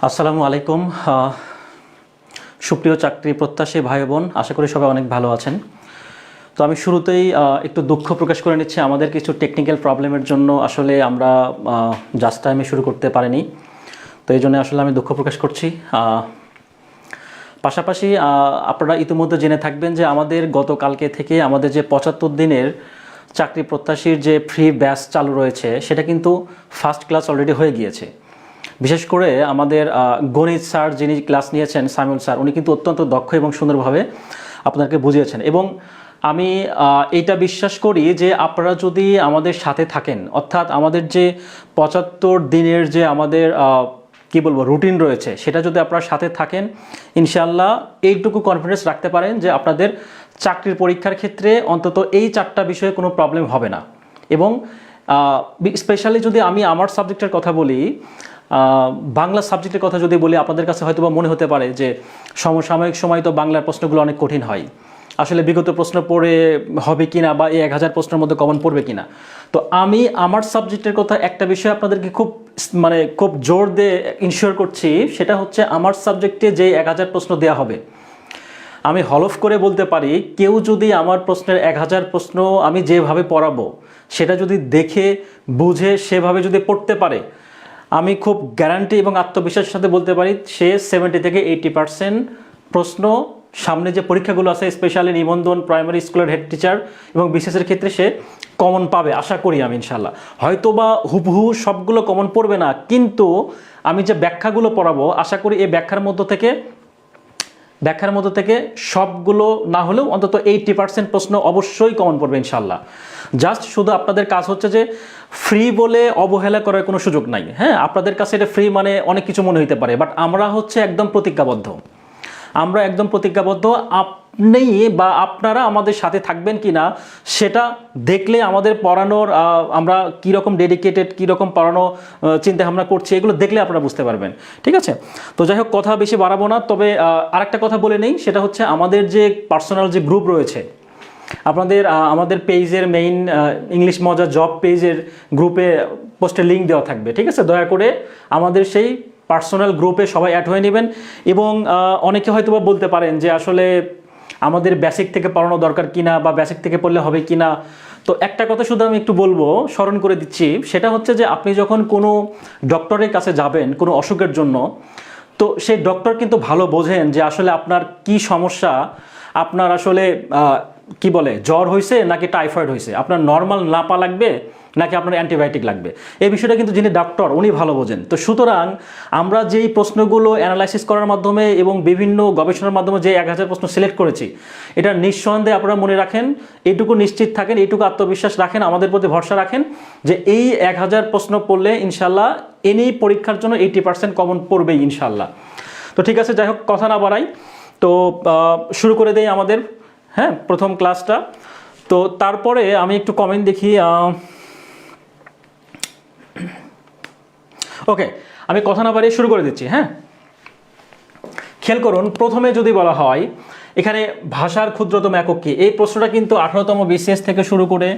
আসসালামু আলাইকুম। সুপ্রিয় চাকরি প্রত্যাশী ভাই বোন, আশা করি সবাই অনেক ভালো আছেন। তো আমি শুরুতেই একটু দুঃখ প্রকাশ করে নিচ্ছি, আমাদের কিছু টেকনিক্যাল প্রবলেমের জন্য আসলে আমরা জাস্ট টাইমে শুরু করতে পারিনি। তো এই জন্য আসলে আমি দুঃখ প্রকাশ করছি। পাশাপাশি আপনারা ইতিমধ্যে জেনে থাকবেন যে আমাদের গতকালকে থেকে আমাদের যে ৭৫ দিনের চাকরি প্রত্যাশীর যে ফ্রি ব্যাচ চালু রয়েছে সেটা কিন্তু ফার্স্ট ক্লাস অলরেডি হয়ে গিয়েছে। বিশেষ করে আমাদের গণিত স্যার যিনি ক্লাস নিয়েছেন, সামিউল স্যার, উনি কিন্তু অত্যন্ত দক্ষ এবং সুন্দরভাবে আপনাদেরকে বুঝিয়েছেন। এবং আমি এইটা বিশ্বাস করি যে আপনারা যদি আমাদের সাথে থাকেন, অর্থাৎ আমাদের যে ৭৫ দিনের যে আমাদের কি বলবো রুটিন রয়েছে, সেটা যদি আপনারা সাথে থাকেন, ইনশাআল্লাহ এইটুকু কনফিডেন্স রাখতে পারেন যে আপনাদের চাকরির পরীক্ষার ক্ষেত্রে অন্তত এই 4টা বিষয়ে কোনো প্রবলেম হবে না। এবং স্পেশালি যদি আমি আমার সাবজেক্টের কথা বলি, বাংলা সাবজেক্টের কথা যদি বলি, আপনাদের কাছে হয়তো বা মনে হতে পারে যে সমসাময়িক সময় তো বাংলার প্রশ্নগুলো অনেক কঠিন হয়, আসলে বিগত প্রশ্ন পড়ে হবে কিনা বা এই 1000 প্রশ্নের মধ্যে কমন পড়বে কিনা। তো আমি আমার সাবজেক্টের কথা একটা বিষয় আপনাদেরকে খুব জোর দিয়ে ইনশিওর করছি, সেটা হচ্ছে আমার সাবজেক্টে যে 1000 প্রশ্ন দেওয়া হবে, আমি হলফ করে বলতে পারি কেউ যদি আমার প্রশ্নের 1000 প্রশ্ন আমি যেভাবে পড়াবো সেটা যদি দেখে বুঝে সেভাবে যদি পড়তে পারে, আমি খুব গ্যারান্টি এবং আত্মবিশ্বাসের সাথে বলতে পারি সে 70 থেকে 80% প্রশ্ন সামনে যে পরীক্ষাগুলো আছে, স্পেশালি নিবন্ধন, প্রাইমারি স্কুলের হেড টিচার এবং বিশেষের ক্ষেত্রে সে কমন পাবে আশা করি আমি ইনশাল্লাহ। হয়তো বা হুবহু সবগুলো কমন পড়বে না, কিন্তু আমি যে ব্যাখ্যাগুলো পড়াবো আশা করি এই ব্যাখ্যার মধ্য থেকে সবগুলো না হলেও অন্তত 80% প্রশ্ন অবশ্যই কমন পড়বে ইনশাল্লাহ। জাস্ট শুধু আপনাদের কাজ হচ্ছে যে ফ্রি বলে অবহেলা করার কোনো সুযোগ নাই। হ্যাঁ, আপনাদের কাছে এটা ফ্রি মানে অনেক কিছু মনে হতে পারে, বাট আমরা হচ্ছে একদম প্রতিজ্ঞাবদ্ধ। আপনি বা আপনারা আমাদের সাথে থাকবেন কিনা সেটা দেখলে আমাদের পড়ানোর আমরা কীরকম ডেডিকেটেড, কীরকম পড়ানো চিন্তা ভাবনা করছি, এগুলো দেখলে আপনারা বুঝতে পারবেন। ঠিক আছে, তো যাই হোক কথা বেশি বাড়াবো না, তবে আরেকটা কথা বলে নেই, সেটা হচ্ছে আমাদের যে পার্সোনাল যে গ্রুপ রয়েছে, আমাদের পেজের মেইন ইংলিশ মজা জব পেজের গ্রুপে পোস্টের লিঙ্ক দেওয়া থাকবে। ঠিক আছে, দয়া করে আমাদের সেই পার্সোনাল গ্রুপে সবাই অ্যাড হয়ে নেবেন। এবং অনেকে হয়তো বা বলতে পারেন যে আসলে আমাদের বেসিক থেকে পড়ানো দরকার কিনা বা বেসিক থেকে পড়লে হবে কিনা। তো একটা কথা শুধু আমি একটু বলবো, স্মরণ করে দিচ্ছি, সেটা হচ্ছে যে আপনি যখন কোনো ডক্টরের কাছে যাবেন কোনো অসুখের জন্য, তো সেই ডক্টর কিন্তু ভালো বোঝেন যে আসলে আপনার কি সমস্যা, আপনার আসলে কি বলে জ্বর হয়েছে নাকি টাইফয়েড হয়েছে, আপনার নর্মাল নাপা লাগবে নাকি আপনার অ্যান্টিবায়োটিক লাগবে, এই বিষয়টা কিন্তু যিনি ডক্টর উনি ভালো বোঝেন। তো সুতরাং আমরা যেই প্রশ্নগুলো অ্যানালাইসিস করার মাধ্যমে এবং বিভিন্ন গবেষণার মাধ্যমে যে 1000 প্রশ্ন সিলেক্ট করেছি, এটা নিঃসন্দেহে আপনারা মনে রাখেন, এইটুকু নিশ্চিত থাকেন, এইটুকু আত্মবিশ্বাস রাখেন, আমাদের প্রতি ভরসা রাখেন যে এই 1000 প্রশ্ন পড়লে ইনশাল্লাহ এনি পরীক্ষার জন্য 80% কমন পড়বেই ইনশাল্লাহ। তো ঠিক আছে, যাই হোক কথা না বাড়াই, তো শুরু করে দেই আমাদের প্রথম ক্লাসটা। তো তারপরে আমি একটু কমেন্ট দেখি। ওকে, আমি কথা না বাড়িয়ে শুরু করে দিচ্ছি। খেয়াল করুন, প্রথমে যদি বলা হয় এখানে ভাষার ক্ষুদ্রতম একক কি, এই প্রশ্নটা কিন্তু 18তম BCS থেকে শুরু করে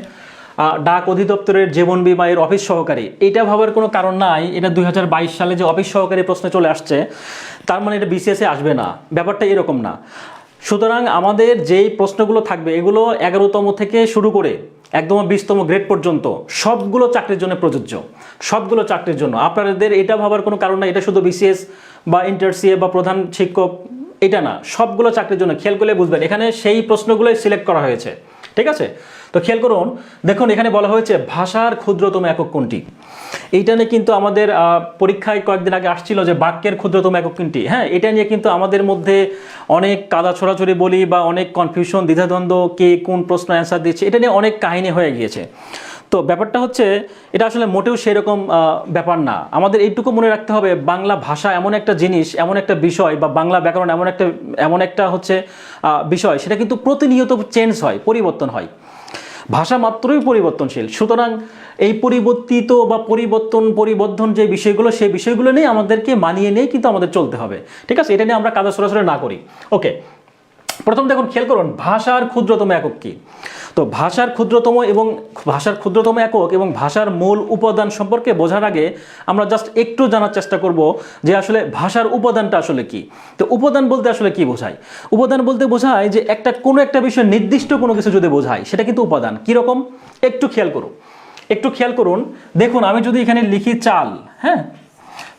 ডাক অধিদপ্তরের জীবন বীমা এর অফিস সহকারী, এটা ভাবার কোনো কারণ নাই। এটা 2022 সালে যে অফিস সহকারী প্রশ্ন চলে আসছে তার মানে এটা BCS-এ আসবে না, ব্যাপারটা এরকম না। সুতরাং আমাদের যেই প্রশ্নগুলো থাকবে এগুলো 11তম থেকে শুরু করে একদম 20তম গ্রেড পর্যন্ত সবগুলো চাকরির জন্য প্রযোজ্য, সবগুলো চাকরির জন্য। আপনাদের এটা ভাবার কোনো কারণ না এটা শুধু BCS বা ইন্টার CA বা প্রধান শিক্ষক, এটা না, সবগুলো চাকরির জন্য। খেয়াল করলে বুঝবেন এখানে সেই প্রশ্নগুলোই সিলেক্ট করা হয়েছে। ঠিক আছে, তো খেয়াল করুন, দেখুন এখানে বলা হয়েছে ভাষার ক্ষুদ্রতম একক কোনটি। এইটা নিয়ে কিন্তু আমাদের পরীক্ষায় কয়েকদিন আগে আসছিল যে বাক্যের ক্ষুদ্রতম একক কোনটি। এটা নিয়ে কিন্তু আমাদের মধ্যে অনেক কাদা ছড়াছড়ি বলি বা অনেক কনফিউশন, দ্বিধাদ্বন্দ্ব, কে কোন প্রশ্ন অ্যান্সার দিচ্ছে, এটা নিয়ে অনেক কাহিনী হয়ে গিয়েছে। তো ব্যাপারটা হচ্ছে এটা আসলে মোটেও সেরকম ব্যাপার না। আমাদের এইটুকু মনে রাখতে হবে, বাংলা ভাষা এমন একটা জিনিস, এমন একটা বিষয়, বা বাংলা ব্যাকরণ এমন একটা হচ্ছে বিষয়, সেটা কিন্তু প্রতিনিয়ত চেঞ্জ হয়, পরিবর্তন হয়। ভাষা মাত্রই পরিবর্তনশীল। সুতরাং এই পরিবর্তিত বা পরিবর্ধন যে বিষয়গুলো, সেই বিষয়গুলো নিয়ে আমাদেরকে মানিয়ে নিয়ে কিন্তু আমাদের চলতে হবে। ঠিক আছে, এটা নিয়ে আমরা কাদা সরাসরি না করি। ওকে, প্রথম দেখুন, খেয়াল করুন ভাষার ক্ষুদ্রতম একক কি। তো তো ভাষার ক্ষুদ্রতম একক এবং ভাষার মূল উপাদান সম্পর্কে বোঝার আগে আমরা জাস্ট একটু জানার চেষ্টা করব যে আসলে ভাষার উপাদানটা আসলে কি। তো উপাদান বলতে আসলে কি বোঝায়? উপাদান বলতে বোঝায় যে কোনো একটা বিষয় নির্দিষ্ট কোনো কিছু যদি বোঝায় সেটা কিন্তু উপাদান। কীরকম একটু খেয়াল করুন, দেখুন আমি যদি এখানে লিখি চাল, হ্যাঁ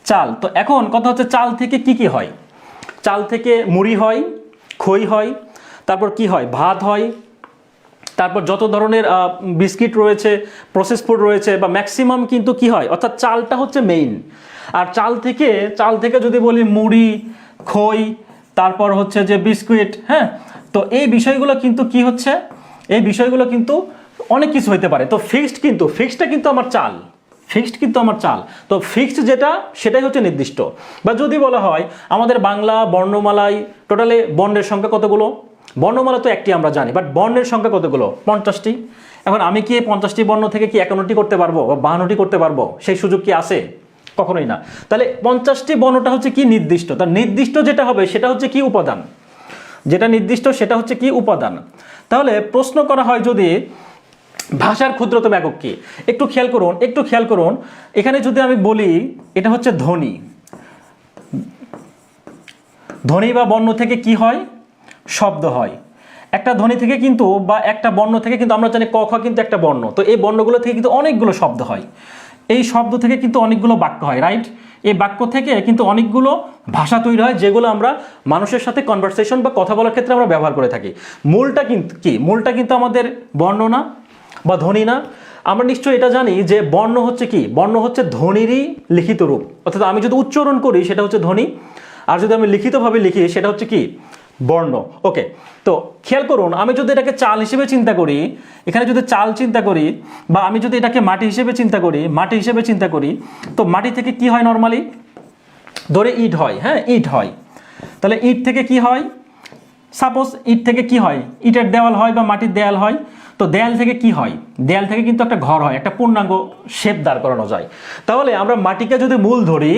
চাল, তো এখন কথা হচ্ছে চাল থেকে কি হয়? চাল থেকে মুড়ি হয়, খই হয়, তারপর কি হয়? ভাত হয়, তারপর যত ধরনের বিস্কিট রয়েছে, প্রসেস ফুড রয়েছে, বা ম্যাক্সিমাম কিন্তু কি হয়, অর্থাৎ চালটা হচ্ছে মেইন। আর চাল থেকে যদি বলি মুড়ি, খই, তারপর হচ্ছে যে বিস্কুট, হ্যাঁ, তো এই বিষয়গুলো কিন্তু কি হচ্ছে, এই বিষয়গুলো কিন্তু অনেক কিছু হতে পারে। তো ফিক্সডটা কিন্তু আমার চাল, তো ফিক্সড যেটা সেটাই হচ্ছে নির্দিষ্ট। বা যদি বলা হয় আমাদের বাংলা বর্ণমালায় টোটালে বর্ণের সংখ্যা কতগুলো? বর্ণমালা তো একটি আমরা জানি, বাট বর্ণের সংখ্যা কতগুলো? 50টি। এখন আমি কি 50টি বর্ণ থেকে কি 51টি করতে পারবো বা 52টি করতে পারবো? সেই সুযোগ কি আছে? কখনোই না। তাহলে 50টি বর্ণটা হচ্ছে কি নির্দিষ্ট, তার নির্দিষ্ট যেটা হবে সেটা হচ্ছে কি উপাদান, যেটা নির্দিষ্ট সেটা হচ্ছে কি উপাদান। তাহলে প্রশ্ন করা হয় যদি ভাষার ক্ষুদ্রতম একক কি, একটু খেয়াল করুন এখানে যদি আমি বলি এটা হচ্ছে ধ্বনি বা বর্ণ থেকে কি হয়? শব্দ হয়। একটা ধ্বনি থেকে কিন্তু বা একটা বর্ণ থেকে কিন্তু আমরা জানি ক খ কিন্তু একটা বর্ণ, তো এই বর্ণগুলো থেকে কিন্তু অনেকগুলো শব্দ হয়, এই শব্দ থেকে কিন্তু অনেকগুলো বাক্য হয়, রাইট? এই বাক্য থেকে কিন্তু অনেকগুলো ভাষা তৈরি হয় যেগুলো আমরা মানুষের সাথে কনভারসেশন বা কথা বলার ক্ষেত্রে আমরা ব্যবহার করে থাকি। মূলটা কিন্তু কি? মূলটা কিন্তু আমাদের বর্ণ না বা ধ্বনি না। আমরা নিশ্চয়ই এটা জানি যে বর্ণ হচ্ছে কি? বর্ণ হচ্ছে ধ্বনিরই লিখিত রূপ, অর্থাৎ আমি যদি উচ্চারণ করি সেটা হচ্ছে ধ্বনি, আর যদি আমি লিখিতভাবে লিখি সেটা হচ্ছে কি? বর্ণ। ওকে, তো খেয়াল করুন আমি যদি এটাকে চাল হিসেবে চিন্তা করি, এখানে যদি চাল চিন্তা করি, বা আমি যদি এটাকে মাটি হিসেবে চিন্তা করি, তো মাটি থেকে কি হয় নর্মালি? ধরে ইট হয়, হ্যাঁ ইট হয়। তাহলে ইট থেকে কি হয়? সাপোজ ইট থেকে কি হয়? ইটের দেওয়াল হয় বা মাটির দেয়াল হয়। তো দেয়াল থেকে কি হয়? দেয়াল থেকে কিন্তু একটা ঘর হয়, একটা পূর্ণাঙ্গ শেপ দাঁড় করানো যায়। তাহলে আমরা মাটিকে যদি মূল ধরি,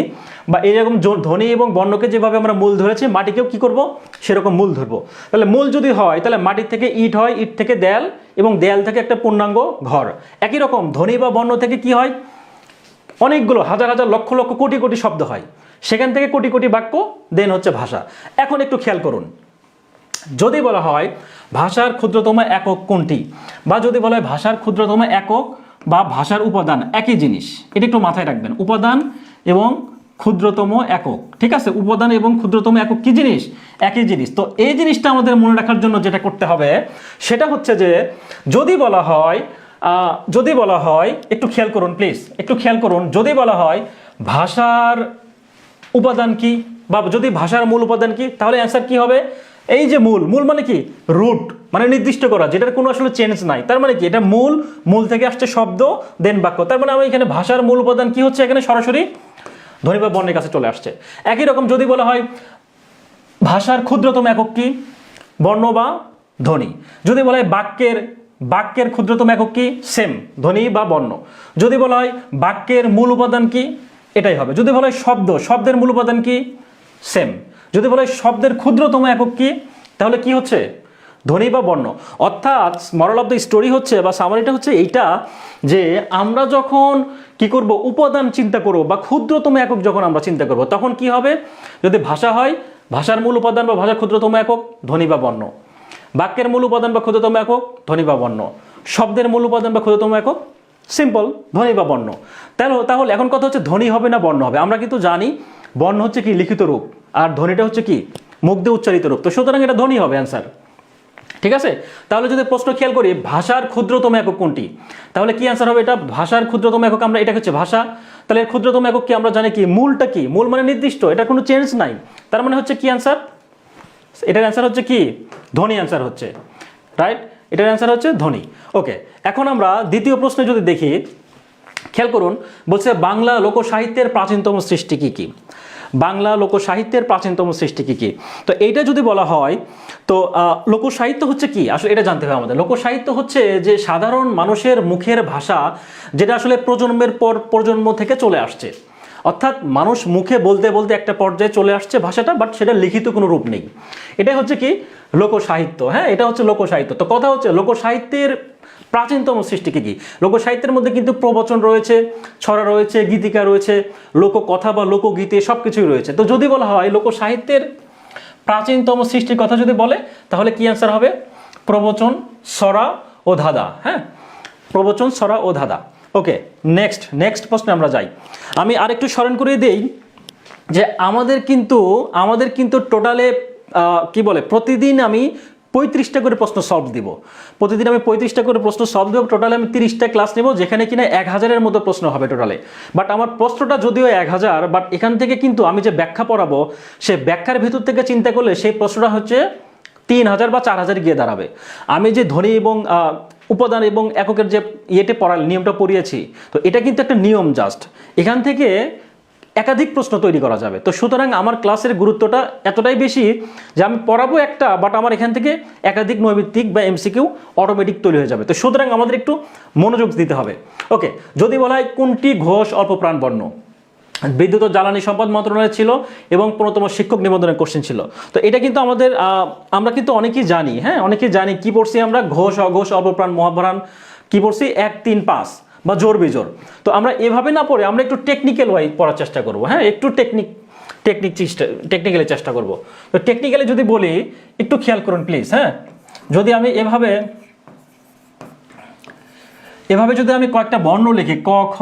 বা এরকম ধ্বনি এবং বর্ণকে যেভাবে আমরা মূল ধরেছি, মাটিকেও কি করব? সেরকম মূল ধরবো। তাহলে মূল যদি হয় তাহলে মাটির থেকে ইট হয়, ইট থেকে দেয়াল, এবং দেয়াল থেকে একটা পূর্ণাঙ্গ ঘর। একই রকম ধ্বনি বা বর্ণ থেকে কি হয়? অনেকগুলো হাজার হাজার লক্ষ লক্ষ কোটি কোটি শব্দ হয়, সেখান থেকে কোটি কোটি বাক্য, দেন হচ্ছে ভাষা। এখন একটু খেয়াল করুন, যদি বলা হয় ভাষার ক্ষুদ্রতম একক কোনটি, বা যদি বলা হয় ভাষার ক্ষুদ্রতম একক বা ভাষার উপাদান একই জিনিস, এটা একটু মাথায় রাখবেন। উপাদান এবং ক্ষুদ্রতম একক, ঠিক আছে? উপাদান এবং ক্ষুদ্রতম একক কি জিনিস? একই জিনিস। তো এই জিনিসটা আমাদের মনে রাখার জন্য যেটা করতে হবে সেটা হচ্ছে যে যদি বলা হয় একটু খেয়াল করুন প্লিজ, যদি বলা হয় ভাষার উপাদান কি, বা যদি ভাষার মূল উপাদান কি, তাহলে অ্যান্সার কি হবে? এই যে মূল মানে কি? রুট, মানে নির্দিষ্ট করা, যেটার কোনো আসলে চেঞ্জ নাই। তার মানে কি? এটা মূল থেকে আসছে শব্দ, দেন বাক্য। তার মানে আমি এখানে ভাষার মূল উপাদান কি হচ্ছে? এখানে সরাসরি ধ্বনি বা বর্ণের কাছে চলে আসছে। একই রকম যদি বলা হয় ভাষার ক্ষুদ্রতম একক কি, বর্ণ বা ধ্বনি। যদি বলা হয় বাক্যের ক্ষুদ্রতম একক কি, সেম, ধ্বনি বা বর্ণ। যদি বলা হয় বাক্যের মূল উপাদান কি, এটাই হবে। যদি বলা হয় শব্দের মূল উপাদান কি, সেম। যদি বলা হয় শব্দের ক্ষুদ্রতম একক কি, তাহলে কি হচ্ছে? ধ্বনি বা বর্ণ। অর্থাৎ মরাল অফ দ্য স্টোরি হচ্ছে বা সামারিটা হচ্ছে এইটা, যে আমরা যখন কি করব, উপাদান চিন্তা করব বা ক্ষুদ্রতম একক যখন আমরা চিন্তা করব, তখন কি হবে? যদি ভাষা হয়, ভাষার মূল উপাদান বা ভাষার ক্ষুদ্রতম একক ধ্বনি বা বর্ণ। বাক্যের মূল উপাদান বা ক্ষুদ্রতম একক ধ্বনি বা বর্ণ। শব্দের মূল উপাদান বা ক্ষুদ্রতম একক সিম্পল, ধ্বনি বা বর্ণ। তাহলে এখন কথা হচ্ছে ধ্বনি হবে না বর্ণ হবে? আমরা কিন্তু জানি বর্ণ হচ্ছে কি লিখিত রূপ, আর ধ্বনিটা হচ্ছে কি মুখ দিয়ে উচ্চারিত রূপ। তো সুতরাং এটা ধ্বনি হবে অ্যান্সার, ঠিক আছে? তাহলে যদি প্রশ্ন খেয়াল করি ভাষার ক্ষুদ্রতম একক কোনটি, তাহলে কি অ্যান্সার হবে? এটা ভাষার ক্ষুদ্রতম একক, আমরা এটা হচ্ছে ভাষা। তাহলে এর ক্ষুদ্রতম একক কি আমরা জানি কি? মূলটা কি? মূল মানে নির্দিষ্ট, এটা কোনো চেঞ্জ নাই। তার মানে হচ্ছে কি অ্যান্সার? এটার অ্যান্সার হচ্ছে কি? ধ্বনি অ্যান্সার হচ্ছে, রাইট? এটার অ্যান্সার হচ্ছে ধ্বনি। ওকে, এখন আমরা দ্বিতীয় প্রশ্নে যদি দেখি, খেয়াল করুন, বলছে বাংলা লোকসাহিত্যের প্রাচীনতম সৃষ্টি কি কি? বাংলা লোকসাহিত্যের প্রাচীনতম সৃষ্টি কি কি? তো এইটা যদি বলা হয়, তো লোকসাহিত্য হচ্ছে কি আসলে এটা জানতে হবে আমাদের। লোকসাহিত্য হচ্ছে যে সাধারণ মানুষের মুখের ভাষা, যেটা আসলে প্রজন্মের পর প্রজন্ম থেকে চলে আসছে। অর্থাৎ মানুষ মুখে বলতে বলতে একটা পর্যায়ে চলে আসছে ভাষাটা, বাট সেটা লিখিত কোনো রূপ নেই। এটাই হচ্ছে কি? লোকসাহিত্য। হ্যাঁ, এটা হচ্ছে লোকসাহিত্য। তো কথা হচ্ছে লোকসাহিত্যের প্রাচীনতম সৃষ্টি কি? লোকসাহিত্যের মধ্যে কিন্তু প্রবচন রয়েছে, ছড়া রয়েছে, গীতিকা রয়েছে, লোককথা বা লোকগীতি সব কিছুই রয়েছে। তো যদি বলা হয় লোকসাহিত্যের প্রাচীনতম সৃষ্টির কথা যদি বলে, তাহলে কি অ্যান্সার হবে? প্রবচন, ছড়া ও ধাঁধা। হ্যাঁ, প্রবচন, ছড়া ও ধাঁধা। ওকে, নেক্সট প্রশ্নে আমরা যাই। আমি আরেকটু স্মরণ করিয়ে দেই যে আমাদের কিন্তু টোটালে কি বলে, প্রতিদিন আমি 35টা করে প্রশ্ন সলভ দিব। প্রতিদিন আমি 35টা করে প্রশ্ন সলভ দেবো। টোটালে আমি 30টা ক্লাস নেব, যেখানে কিনা 1000-এর মতো প্রশ্ন হবে টোটালে। বাট আমার প্রশ্নটা যদিও 1000, বাট এখান থেকে কিন্তু আমি যে ব্যাখ্যা পড়াবো, সে ব্যাখ্যার ভিতর থেকে চিন্তা করলে সেই প্রশ্নটা হচ্ছে 3000 বা 4000 গিয়ে দাঁড়াবে। আমি যে ধ্বনি এবং উপাদান এবং এককের যে পড়ার নিয়মটা পড়িয়েছি, তো এটা কিন্তু একটা নিয়ম জাস্ট। এখান থেকে একাধিক প্রশ্ন তৈরি করা যাবে। তো সুতরাং আমার ক্লাসের গুরুত্বটা এতটাই বেশি যে আমি পড়াবো একটা, বাট আমার এখান থেকে একাধিক নৈমিত্তিক বা এমসিকিউ অটোমেটিক তৈরি হয়ে যাবে। তো সুতরাং আমাদের একটু মনোযোগ দিতে হবে। ওকে, যদি বলা হয় কোনটি ঘোষ অল্প প্রাণবর্ণ? বিদ্যুৎ ও জ্বালানি সম্পদ মন্ত্রণালয় ছিল এবং 15তম শিক্ষক নিবন্ধনের কোশ্চেন ছিল। তো এটা কিন্তু আমরা কিন্তু অনেকেই জানি। হ্যাঁ, অনেকেই জানি কি পড়ছি আমরা, ঘোষ, অঘোষ, অল্পপ্রাণ, মহাপ্রাণ কি পড়ছি, 1, 3, 5 বা জোর বিজোর। তো আমরা এভাবে না পড়ে আমরা একটু টেকনিক্যাল ওয়াই পড়ার চেষ্টা করবো। হ্যাঁ, একটু টেকনিক্যালি চেষ্টা করব। তো টেকনিক্যালি যদি বলি, একটু খেয়াল করুন প্লিজ। হ্যাঁ, যদি আমি এভাবে যদি আমি কয়েকটা বর্ণ লিখি, ক, খ,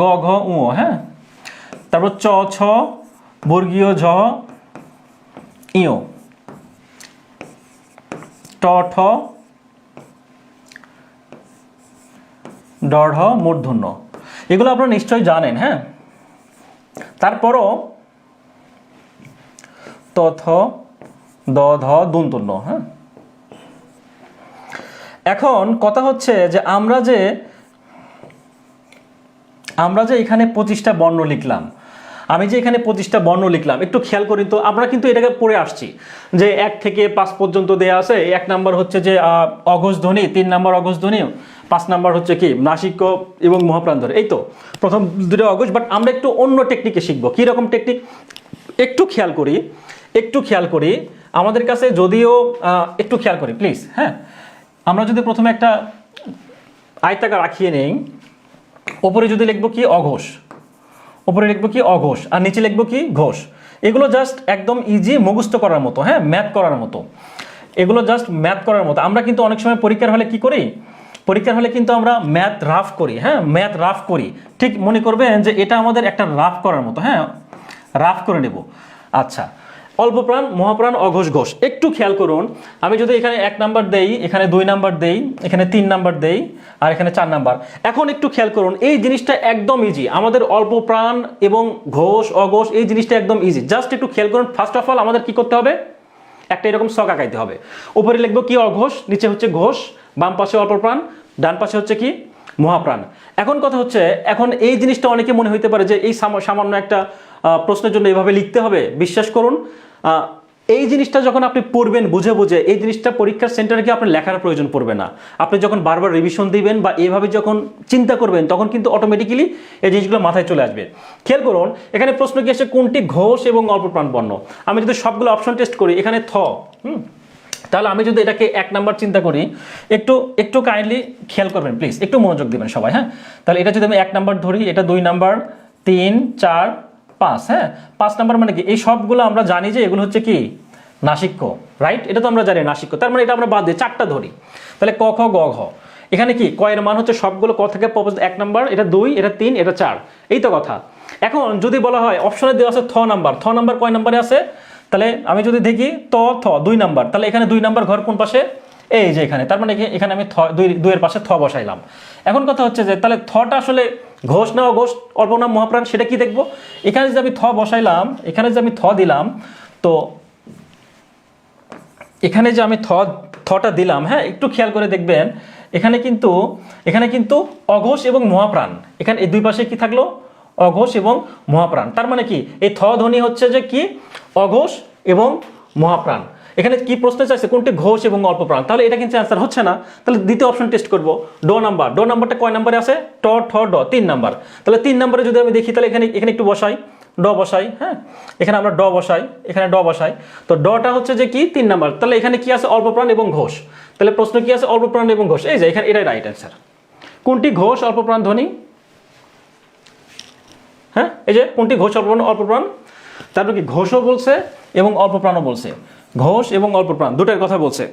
গ, ঘ, উ, হ্যাঁ, তারপর চ, ছ, বর্গীয় ঝ, ইয়, ট, ঠ, ড, ঢ, মূর্ধন্য, এগুলো আপনারা নিশ্চয়ই জানেন। হ্যাঁ, তারপরও ত, থ, দ, ধ, দন্তন্য। হ্যাঁ, এখন কথা হচ্ছে যে আমরা যে এখানে 25টা বর্ণ লিখলাম, আমি যে এখানে 25টা বর্ণ লিখলাম, একটু খেয়াল করি তো। আমরা কিন্তু এটাকে পড়ে আসছি যে 1 থেকে 5 পর্যন্ত দেয়া আছে। 1 নাম্বার হচ্ছে যে অঘোষ ধ্বনি, 3 নাম্বার অঘোষ ধ্বনি, 5 নাম্বার হচ্ছে কি নাসিক্য এবং মহাপ্রাণ ধরে। এই তো প্রথম দুটো অঘোষ। বাট আমরা একটু অন্য টেকনিকে শিখবো। কীরকম টেকনিক একটু খেয়াল করি। আমাদের কাছে যদিও একটু খেয়াল করি প্লিজ। হ্যাঁ, আমরা যদি প্রথমে একটা আয়তাকার রাখিয়ে নেই, ওপরে যদি লিখবো কি অঘোষ, ওপরে লিখবো কি অঘোষ, আর নিচে লিখবো কি ঘোষ। এগুলো জাস্ট একদম ইজি মুখস্থ করার মতো। হ্যাঁ, ম্যাথ করার মতো, এগুলো জাস্ট ম্যাথ করার মতো। আমরা কিন্তু অনেক সময় পরীক্ষার হলে কি করি, পরীক্ষার হলে কিন্তু আমরা ম্যাথ রাফ করি। হ্যাঁ, ম্যাথ রাফ করি। ঠিক মনে করবেন যে এটা আমাদের একটা রাফ করার মতো। হ্যাঁ, রাফ করে নেব। আচ্ছা, অল্পপ্রাণ, মহাপ্রাণ, অঘোষ, ঘোষ। একটু খেয়াল করুন, আমি যদি এখানে 1 নাম্বার দেই, এখানে 2 নাম্বার দেই, এখানে 3 নাম্বার দেই, আর এখানে 4 নাম্বার। এখন একটু খেয়াল করুন, এই জিনিসটা একদম ইজি। আমাদের অল্পপ্রাণ এবং ঘোষ, অঘোষ, এই জিনিসটা একদম ইজি। জাস্ট একটু খেয়াল করুন। ফার্স্ট অফ অল আমাদের কি করতে হবে, একটা এরকম ছক আঁকাইতে হবে। উপরে লিখবো কি অঘোষ, নিচে হচ্ছে ঘোষ, বাম পাশে অল্পপ্রাণ, ডান পাশে হচ্ছে কি মহাপ্রাণ। এখন কথা হচ্ছে, এখন এই জিনিসটা অনেকে মনে হইতে পারে যে এই সামান্য একটা প্রশ্নের জন্য এভাবে লিখতে হবে। বিশ্বাস করুন, এই জিনিসটা যখন আপনি পড়বেন বুঝে বুঝে, এই জিনিসটা পরীক্ষার সেন্টারে গিয়ে আপনার লেখার প্রয়োজন পড়বে না। আপনি যখন বারবার রিভিশন দিবেন বা এইভাবে যখন চিন্তা করবেন, তখন কিন্তু অটোমেটিক্যালি এই জিনিসগুলো মাথায় চলে আসবে। খেয়াল করুন, এখানে প্রশ্ন কি আসছে, কোনটি ঘোষ এবং অল্পপ্রাণ বর্ণ? আমি যদি সবগুলো অপশন টেস্ট করি, এখানে থ, তাহলে আমি যদি এটাকে 1 নাম্বার চিন্তা করি, একটু কাইন্ডলি খেয়াল করবেন প্লিজ, একটু মনোযোগ দিবেন সবাই। হ্যাঁ, তাহলে এটা যদি আমি 1 নাম্বার ধরি, এটা 2 নাম্বার, 3, 4, 5। হ্যাঁ, 5 নাম্বার মানে কি, এই সবগুলো আমরা জানি যে এগুলো হচ্ছে কি নাসিক্য, রাইট? এটা তো আমরা জানি নাসিক্য। তার মানে এটা আমরা বাদ দিয়ে 4টা ধরি, তাহলে ক, খ, গ, ঘ। এখানে কি ক এর মান হচ্ছে সবগুলো ক থেকে 1 নাম্বার, এটা 2, এটা 3, এটা 4, এই তো কথা। এখন যদি বলা হয় অপশনে দেওয়া আছে থ নাম্বার, থ নাম্বার কয় নাম্বারে আছে? তাহলে আমি যদি দেখি ত, থ 2 নাম্বার, তাহলে এখানে 2 নাম্বার ঘর কোন পাশে? এই যে এখানে। তার মানে এখানে আমি 2 এর পাশে থ বসাইলাম। এখন কথা হচ্ছে যে তাহলে থটা আসলে ঘোষ না অঘোষ, অল্প না মহাপ্রাণ, সেটা কি দেখবো? এখানে যে আমি থ বসাইলাম, এখানে যে আমি থ দিলাম, তো এখানে যে আমি থটা দিলাম, হ্যাঁ, একটু খেয়াল করে দেখবেন, এখানে কিন্তু অঘোষ এবং মহাপ্রাণ, এখানে এই 2 পাশে কি থাকলো? অঘোষ এবং মহাপ্রাণ। তার মানে কি এই থ ধ্বনি হচ্ছে যে কি অঘোষ এবং মহাপ্রাণ। এখানে কি প্রশ্ন চাইছে, কোনটি ঘোষ এবং অল্পপ্রাণ? তাহলে এটা কিন্তু অ্যান্সার হচ্ছে না। তাহলে দ্বিতীয় অপশন টেস্ট করব, ড নাম্বার। ড নাম্বারটা কয় নাম্বারে আছে? ট, ঠ, ড 3 নাম্বার। তাহলে 3 নাম্বারে যদি আমি দেখি, তাহলে এখানে একটু বসাই, ড বসাই, হ্যাঁ এখানে আমরা ড বসাই, এখানে ড বসাই। তো ডটা হচ্ছে যে কি 3 নাম্বার, তাহলে এখানে কি আছে অল্প প্রাণ এবং ঘোষ, তাহলে প্রশ্ন কি আছে অল্প প্রাণ এবং ঘোষ, এই যে এখানে এটাই রাইট অ্যান্সার। কোনটি ঘোষ অল্প প্রাণ ধ্বনি, হ্যাঁ এই যে কোনটি ঘোষ অল্প প্রাণ, তারপর কি ঘোষও বলছে এবং অল্প প্রাণও বলছে, ঘোষ এবং অল্প প্রাণ দুটার কথা বলছে।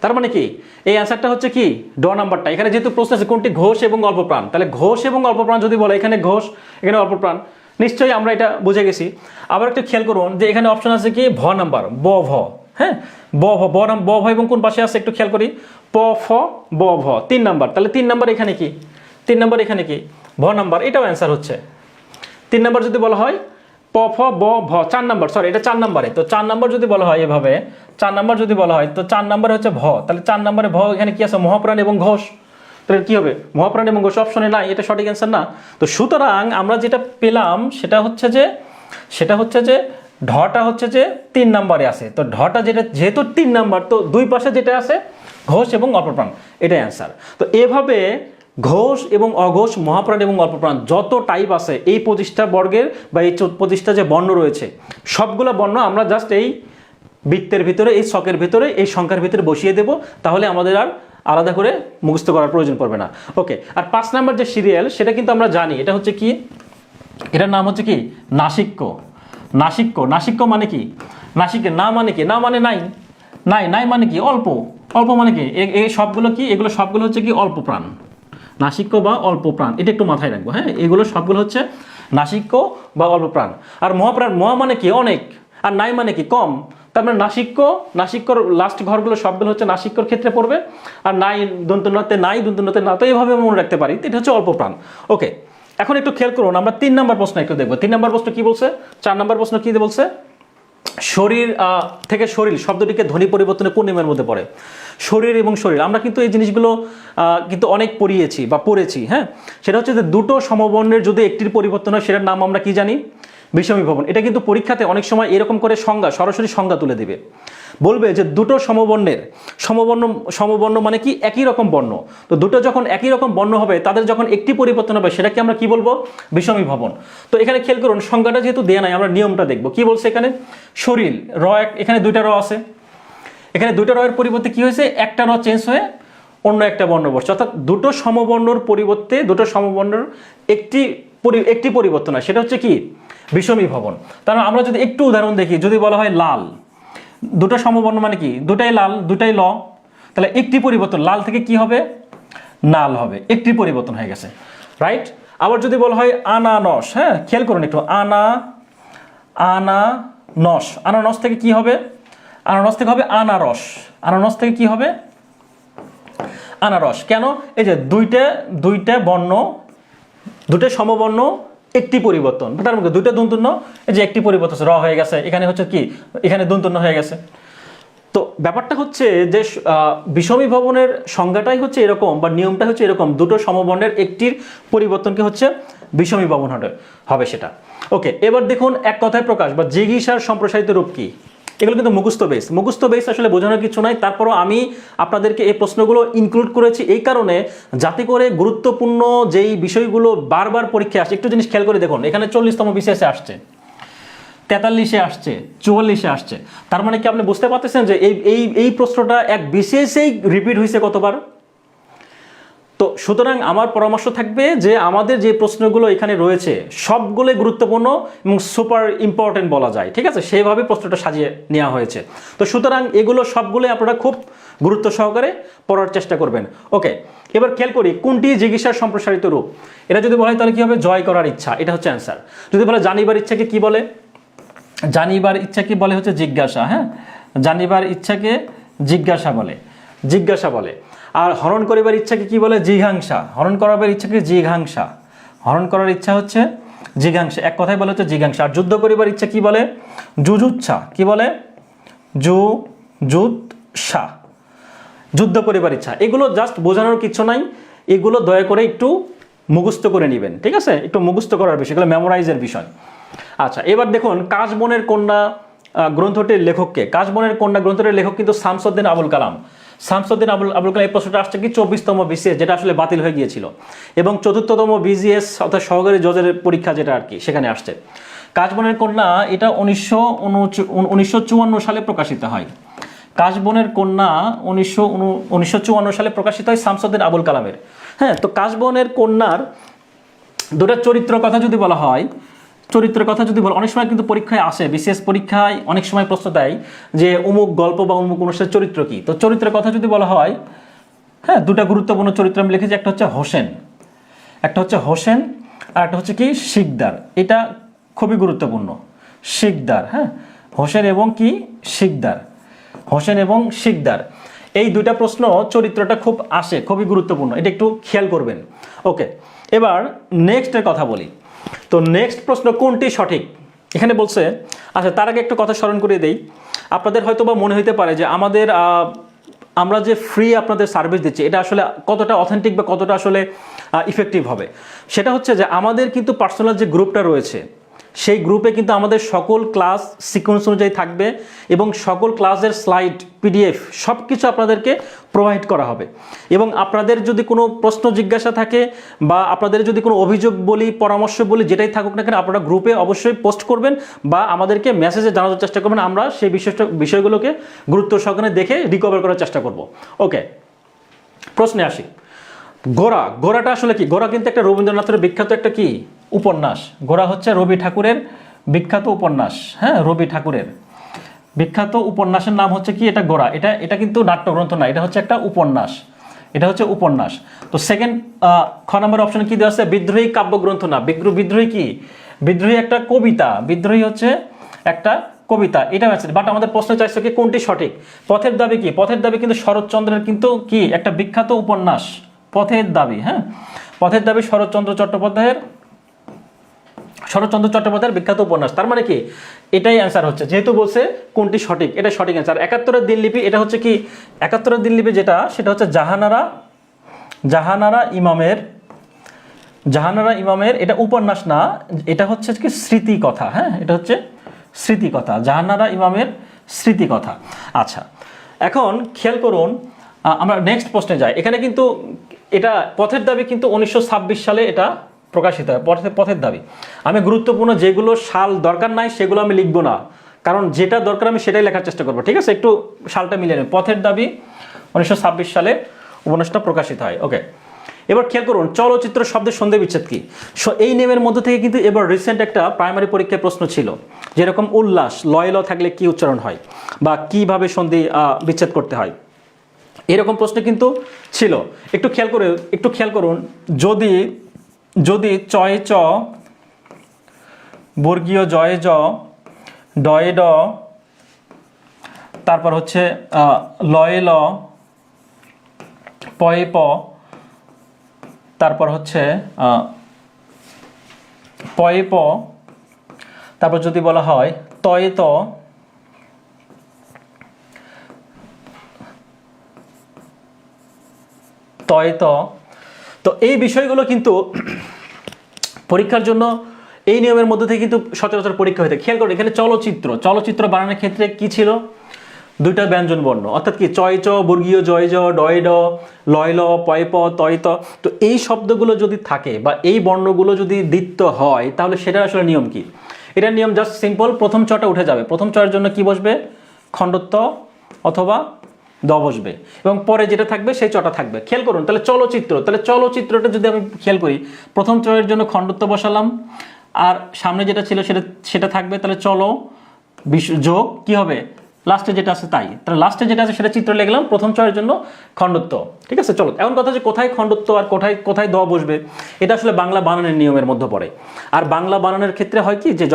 তার মানে কি এই অ্যান্সারটা হচ্ছে কি ড নাম্বারটা। এখানে যেহেতু প্রশ্ন আছে কোনটি ঘোষ এবং অল্প প্রাণ, তাহলে ঘোষ এবং অল্প প্রাণ যদি বলে এখানে ঘোষ এখানে অল্প প্রাণ, নিশ্চয়ই আমরা এটা বুঝে গেছি। আবার একটু খেয়াল করুন যে এখানে অপশন আছে কি ভ নাম্বার, ব ভ, হ্যাঁ ব ভ, ব ভ এবং কোন পাশে আছে একটু খেয়াল করি, প ফ ব ভ 3 নাম্বার, তাহলে 3 নাম্বার এখানে কি 3 নাম্বার এখানে কি ভ নাম্বার, এটাও অ্যান্সার হচ্ছে 3 নাম্বার। যদি বলা হয় প ফ ব ভ 4 নাম্বার, সরি এটা 4 নাম্বারে, তো 4 নাম্বার যদি বলা হয় এভাবে 4 নাম্বার যদি বলা হয় তো 4 নাম্বারে হচ্ছে ভ, তাহলে 4 নাম্বারে ভ এখানে কি আছে মহাপ্রাণ এবং ঘোষ, তাহলে কি হবে মহাপ্রাণ এবং ঘোষ অপশনে নাই, এটা সঠিক অ্যান্সার না। তো সুতরাং আমরা যেটা পেলাম সেটা হচ্ছে যে ঢটা হচ্ছে যে 3 নাম্বারে আছে, তো ঢটা যেটা যেহেতু 3 নাম্বার তো দুই পাশে যেটা আছে ঘোষ এবং অল্পপ্রাণ, এটাই অ্যান্সার। তো এভাবে ঘোষ এবং অঘোষ, মহাপ্রাণ এবং অল্পপ্রাণ যত টাইপ আছে এই 25টা বর্গের বা এই 25টা যে বর্ণ রয়েছে সবগুলো বর্ণ আমরা জাস্ট এই বৃত্তের ভিতরে এই ছকের ভিতরে এই সংখ্যার ভিতরে বসিয়ে দেব, তাহলে আমাদের আর আলাদা করে মুখস্থ করার প্রয়োজন পড়বে না। ওকে, আর 5 নাম্বার যে সিরিয়াল সেটা কিন্তু আমরা জানি, এটা হচ্ছে কি এটার নাম হচ্ছে কি নাসিক্য। নাসিক্য, নাসিক্য মানে কি নাসিক্য না মানে কি না মানে নাই, নাই নাই মানে কি অল্প, অল্প মানে কি এই সবগুলো কি এগুলো সবগুলো হচ্ছে কি অল্প প্রাণ, নাসিক্য বা অল্প প্রাণ, এটা একটু মাথায় রাখবো, হ্যাঁ এগুলো সবগুলো হচ্ছে নাসিক্য বা অল্প প্রাণ। আর মহাপ্রাণ মহা মানে কি অনেক, আর নাই মানে কি কম, তার মানে নাসিক্যর লাস্ট ঘরগুলো সবগুলো হচ্ছে নাসিক্যর ক্ষেত্রে পড়বে, আর নাই দন্তন্যতে নাই দন্তন্যতে না, তো এইভাবে মনে রাখতে পারি, এটা হচ্ছে অল্প প্রাণ। ওকে, এখন একটু খেয়াল করুন আমরা 3 নাম্বার প্রশ্ন একটু দেখবো। 3 নাম্বার প্রশ্ন কি বলছে, 4 নাম্বার প্রশ্ন কি বলছে, শরীর থেকে শরীর শব্দটিকে ধ্বনি পরিবর্তনে কোন নিয়মের মধ্যে পড়ে। শরীর এবং শরীর আমরা কিন্তু এই জিনিসগুলো কিন্তু অনেক পড়িয়েছি বা পড়েছি, হ্যাঁ সেটা হচ্ছে যে দুটো সমবর্ণের যদি একটির পরিবর্তন হয় সেটার নাম আমরা কি জানি, বিষমীভবন। এটা কিন্তু পরীক্ষাতে অনেক সময় এরকম করে সংজ্ঞা সরাসরি সংজ্ঞা তুলে দেবে, বলবে যে দুটো সমবর্ণ মানে কি একই রকম বর্ণ, তো দুটো যখন একই রকম বর্ণ হবে তাদের যখন একটি পরিবর্তন হবে সেটাকে আমরা কি বলবো, বিষমীভবন। তো এখানে খেয়াল করুন সংজ্ঞাটা যেহেতু দেয়া নাই আমরা নিয়মটা দেখবো কি বলছে এখানে, শরীর র এখানে 2টা র আছে, এখানে 2টা র এর পরিবর্তে কি হয়েছে একটা র চেঞ্জ হয়ে অন্য একটা বর্ণ বসছে, অর্থাৎ দুটো সমবর্ণর পরিবর্তে দুটো সমবর্ণের একটি পরিবর্তন হয় সেটা হচ্ছে কি বিষমীভবন। তার আমরা যদি একটু উদাহরণ দেখি, যদি বলা হয় লাল, দুটো সমবর্ণ মানে কি দুটাই লাল দুটাই ল, তাহলে একটি পরিবর্তন লাল থেকে কি হবে নাল হবে, একটি পরিবর্তন হয়ে গেছে, রাইট। আবার যদি বলা হয় আনানস, হ্যাঁ খেয়াল করুন একটু আনানস, আনানস থেকে কি হবে, আনারস থেকে হবে আনারস, আনারস থেকে কি হবে আনারস। কেন, এই যে দুইটা বর্ণ দুটো সমবর্ণ একটি পরিবর্তন, তার মধ্যে 2টা দন্তন্য এই যে একটি পরিবর্তন র হয়ে গেছে, এখানে হচ্ছে কি এখানে দন্তন্য হয়ে গেছে। তো ব্যাপারটা হচ্ছে যে বিষমীভবনের সংজ্ঞাটাই হচ্ছে এরকম বা নিয়মটা হচ্ছে এরকম, দুটো সমবর্ণের একটির পরিবর্তনকে হচ্ছে বিষমীভবন হবে সেটা। ওকে, এবার দেখুন এক কথায় প্রকাশ বা জিজ্ঞাসার সম্প্রসারিত রূপ কি, এগুলো কিন্তু মুখস্থ বেস আসলে বোঝানোর কিছু নাই, তারপরও আমি আপনাদেরকে এই প্রশ্নগুলো ইনক্লুড করেছি এই কারণে যাতে করে গুরুত্বপূর্ণ যেই বিষয়গুলো বারবার পরীক্ষায় আসে, একটু জিনিস খেয়াল করে দেখুন এখানে 40তম বিসিএসে আসছে, 43-এ আসছে, 44-এ আসছে, তার মানে কি আপনি বুঝতে পারতেছেন যে এই প্রশ্নটা এক বিসিএসেই রিপিট হয়েছে কতবার। তো সুতরাং আমার পরামর্শ থাকবে যে আমাদের যে প্রশ্নগুলো এখানে রয়েছে সবগুলোই গুরুত্বপূর্ণ এবং সুপার ইম্পর্টেন্ট বলা যায়, ঠিক আছে, সেইভাবে প্রশ্নটা সাজিয়ে নেওয়া হয়েছে। তো সুতরাং এগুলো সবগুলোই আপনারা খুব গুরুত্ব সহকারে পড়ার চেষ্টা করবেন। ওকে, এবার খেয়াল করি কোনটি জিজ্ঞাসার সম্প্রসারিত রূপ, এটা যদি বলা হয় তাহলে কি হবে জয় করার ইচ্ছা, এটা হচ্ছে অ্যান্সার। যদি বলে জানিবার ইচ্ছাকে কি বলে, জানিবার ইচ্ছাকে বলে হচ্ছে জিজ্ঞাসা, হ্যাঁ জানিবার ইচ্ছাকে জিজ্ঞাসা বলে। আর হরণ করিবার ইচ্ছাকে কি বলে, জিঘাংসা, হরণ করাবার ইচ্ছাকে জিঘাংসা, হরণ করার ইচ্ছা হচ্ছে জিঘাংসা, এক কথায় বলে হচ্ছে জিঘাংসা। আর যুদ্ধ করিবার ইচ্ছা কি বলে, জুজুৎসা, কি বলে জুজুৎসা, যুদ্ধ করিবার ইচ্ছা। এগুলো জাস্ট বোঝানোর কিছু নাই, এগুলো দয়া করে একটু মুখস্থ করে নেবেন, ঠিক আছে, একটু মুখস্থ করার বিষয়, এগুলো মেমোরাইজের বিষয়। আচ্ছা, এবার দেখুন কাশবনের কন্যা গ্রন্থটির লেখককে, কাশবনের কন্যা গ্রন্থটির লেখক কিন্তু শামসুদ্দিন আবুল কালাম। শামসুদ্দিন আবুল কালাম, এই প্রশ্নটা আসছে কি 24তম বিসিএস, যেটা আসলে বাতিল হয়ে গিয়েছিল, এবং 4র্থতম বিজিএস অর্থাৎ সহকারী জজের পরীক্ষা যেটা আর কি, সেখানে আসছে। কাশবনের কন্যা এটা 1954 সালে প্রকাশিত হয়। কাশবনের কন্যা 1954 সালে প্রকাশিত হয় শামসুদ্দিন আবুল কালামের। হ্যাঁ, তো কাশবনের কন্যার দুটা চরিত্র কথা যদি বলা হয়, চরিত্রের কথা যদি বলো, অনেক সময় কিন্তু পরীক্ষায় আসে, বিশেষ পরীক্ষায় অনেক সময় প্রশ্ন দেয় যে অমুক গল্প বা অমুক অনুষ্ঠানের চরিত্র কি। তো চরিত্রের কথা যদি বলা হয়, হ্যাঁ, দুটা গুরুত্বপূর্ণ চরিত্র আমি লিখেছি, একটা হচ্ছে হোসেন, আর একটা হচ্ছে কি শিকদার। এটা খুবই গুরুত্বপূর্ণ, শিকদার। হ্যাঁ, হোসেন এবং শিকদার, এই দুইটা প্রশ্ন চরিত্রটা খুব আসে, খুবই গুরুত্বপূর্ণ, এটা একটু খেয়াল করবেন। ওকে, এবার নেক্সটের কথা বলি। তো নেক্সট প্রশ্ন, কোনটি সঠিক? এখানে বলছে, আচ্ছা তার আগে একটা কথা স্মরণ করিয়ে দেই। আপনাদের হয়তো বা মনে হইতে পারে যে আমরা যে ফ্রি আপনাদের সার্ভিস দিচ্ছি, এটা আসলে কতটা অথেন্টিক বা কতটা আসলে ইফেক্টিভ হবে। সেটা হচ্ছে যে আমাদের কিন্তু পার্সোনাল যে গ্রুপটা রয়েছে, সেই গ্রুপে কিন্তু আমাদের সকল ক্লাস সিকোয়েন্স অনুযায়ী থাকবে, এবং সকল ক্লাসের স্লাইড, পিডিএফ সব কিছু আপনাদেরকে প্রোভাইড করা হবে। এবং আপনাদের যদি কোনো প্রশ্ন জিজ্ঞাসা থাকে, বা আপনাদের যদি কোনো অভিযোগ বলি, পরামর্শ বলি, যেটাই থাকুক না কেন, আপনারা গ্রুপে অবশ্যই পোস্ট করবেন বা আমাদেরকে মেসেজে জানানোর চেষ্টা করবেন। আমরা সেই বিষয়গুলোকে গুরুত্ব সহকারে দেখে রিকভার করার চেষ্টা করব। ওকে, প্রশ্নে আসি। গোরাটা আসলে কি? গোরা কিন্তু একটা রবীন্দ্রনাথের বিখ্যাত একটা কি উপন্যাস। গোরা হচ্ছে রবি ঠাকুরের বিখ্যাত উপন্যাস। হ্যাঁ, রবি ঠাকুরের বিখ্যাত উপন্যাসের নাম হচ্ছে কি, এটা গোরা। এটা কিন্তু নাট্যগ্রন্থ না, এটা হচ্ছে একটা উপন্যাস। তো সেকেন্ড খ নম্বর অপশনে কি দেওয়া আছে? বিদ্রোহী কাব্যগ্রন্থ না। বিদ্রোহী কি? বিদ্রোহী একটা কবিতা। বিদ্রোহী হচ্ছে একটা কবিতা, এটা আছে। বাট আমাদের প্রশ্ন চাইছে কি কোনটি সঠিক। পথের দাবি কি? পথের দাবি কিন্তু শরৎচন্দ্রের কিন্তু কি একটা বিখ্যাত উপন্যাস, পথের দাবি। হ্যাঁ, পথের দাবি শরৎচন্দ্র চট্টোপাধ্যায়ের বিখ্যাত উপন্যাস। তার মানে কি এটাই অ্যান্সার হচ্ছে, যেহেতু বলছে কোনটি সঠিক, এটা সঠিক অ্যান্সার। 71-এর দিনলিপি, এটা হচ্ছে কি 71-এর দিনলিপি সেটা হচ্ছে জাহানারা ইমামের, এটা উপন্যাস না, এটা হচ্ছে কি স্মৃতিকথা। হ্যাঁ, এটা হচ্ছে স্মৃতিকথা, জাহানারা ইমামের স্মৃতিকথা। আচ্ছা, এখন খেয়াল করুন, আমরা নেক্সট প্রশ্নে যাই। এখানে কিন্তু এটা পথের দাবি কিন্তু 1926 সালে এটা প্রকাশিত হয়, পথের দাবি। আমি গুরুত্বপূর্ণ যেগুলো সাল দরকার নাই সেগুলো আমি লিখবো না, কারণ যেটা দরকার আমি সেটাই লেখার চেষ্টা করবো। ঠিক আছে, একটু সালটা মিলিয়ে নেন। পথের দাবি 1926 সালে উপন্যাসটা প্রকাশিত হয়। ওকে, এবার খেয়াল করুন, চলচ্চিত্র শব্দের সন্ধি বিচ্ছেদ কি? এই নেমের মধ্যে থেকে কিন্তু এবার রিসেন্ট একটা প্রাইমারি পরীক্ষায় প্রশ্ন ছিল, যেরকম উল্লাস, লয় ল থাকলে কি উচ্চারণ হয়, বা কিভাবে সন্ধি বিচ্ছেদ করতে হয়, এরকম প্রশ্ন কিন্তু ছিল। একটু খেয়াল করুন, যদি চয়ে চ, বর্গীয় জয়ে জ, ডয়ে ড, তারপর হচ্ছে লয়ে ল, পয়ে প, তারপর হচ্ছে পয়ে প, তারপর যদি বলা হয় তয়ে ত, তো এই বিষয়গুলো কিন্তু পরীক্ষার জন্য এই নিয়মের মধ্যে থেকে কিন্তু সচরাচর পরীক্ষা হয়ে থাকে। খেয়াল করুন, এখানে চলচ্চিত্র বানানোর ক্ষেত্রে কি ছিল? দুইটা ব্যঞ্জন বর্ণ, অর্থাৎ কি চয় চ, বর্গীয় জয় জ, ডয় ড, লয় ল, পয় প, তয় ত। তো এই শব্দগুলো যদি থাকে বা এই বর্ণগুলো যদি দ্বিত্ব হয়, তাহলে সেটা আসলে নিয়ম কি? এটার নিয়ম জাস্ট সিম্পল, প্রথম চটা উঠে যাবে। প্রথম চয়ের জন্য কি বসবে? খণ্ডত্ব অথবা দ বসবে, এবং পরে যেটা থাকবে সেই চটা থাকবে। খেয়াল করুন, তাহলে চলচ্চিত্রটা যদি আমি খেয়াল করি, প্রথম চয়ের জন্য খণ্ডত্ব বসালাম, আর সামনে যেটা ছিল সেটা থাকবে। তাহলে চলো যোগ কি হবে? লাস্টে যেটা আছে তাই। তাহলে লাস্টে যেটা আছে সেটা চিত্র লিখলাম, প্রথম চয়ের জন্য খণ্ডত্ব। ঠিক আছে, চলো এমন কথা যে কোথায় খণ্ডত্ব আর কোথায় দ বসবে, এটা আসলে বাংলা বানানের নিয়মের মধ্যে পড়ে। আর বাংলা বানানের ক্ষেত্রে হয় কি, যে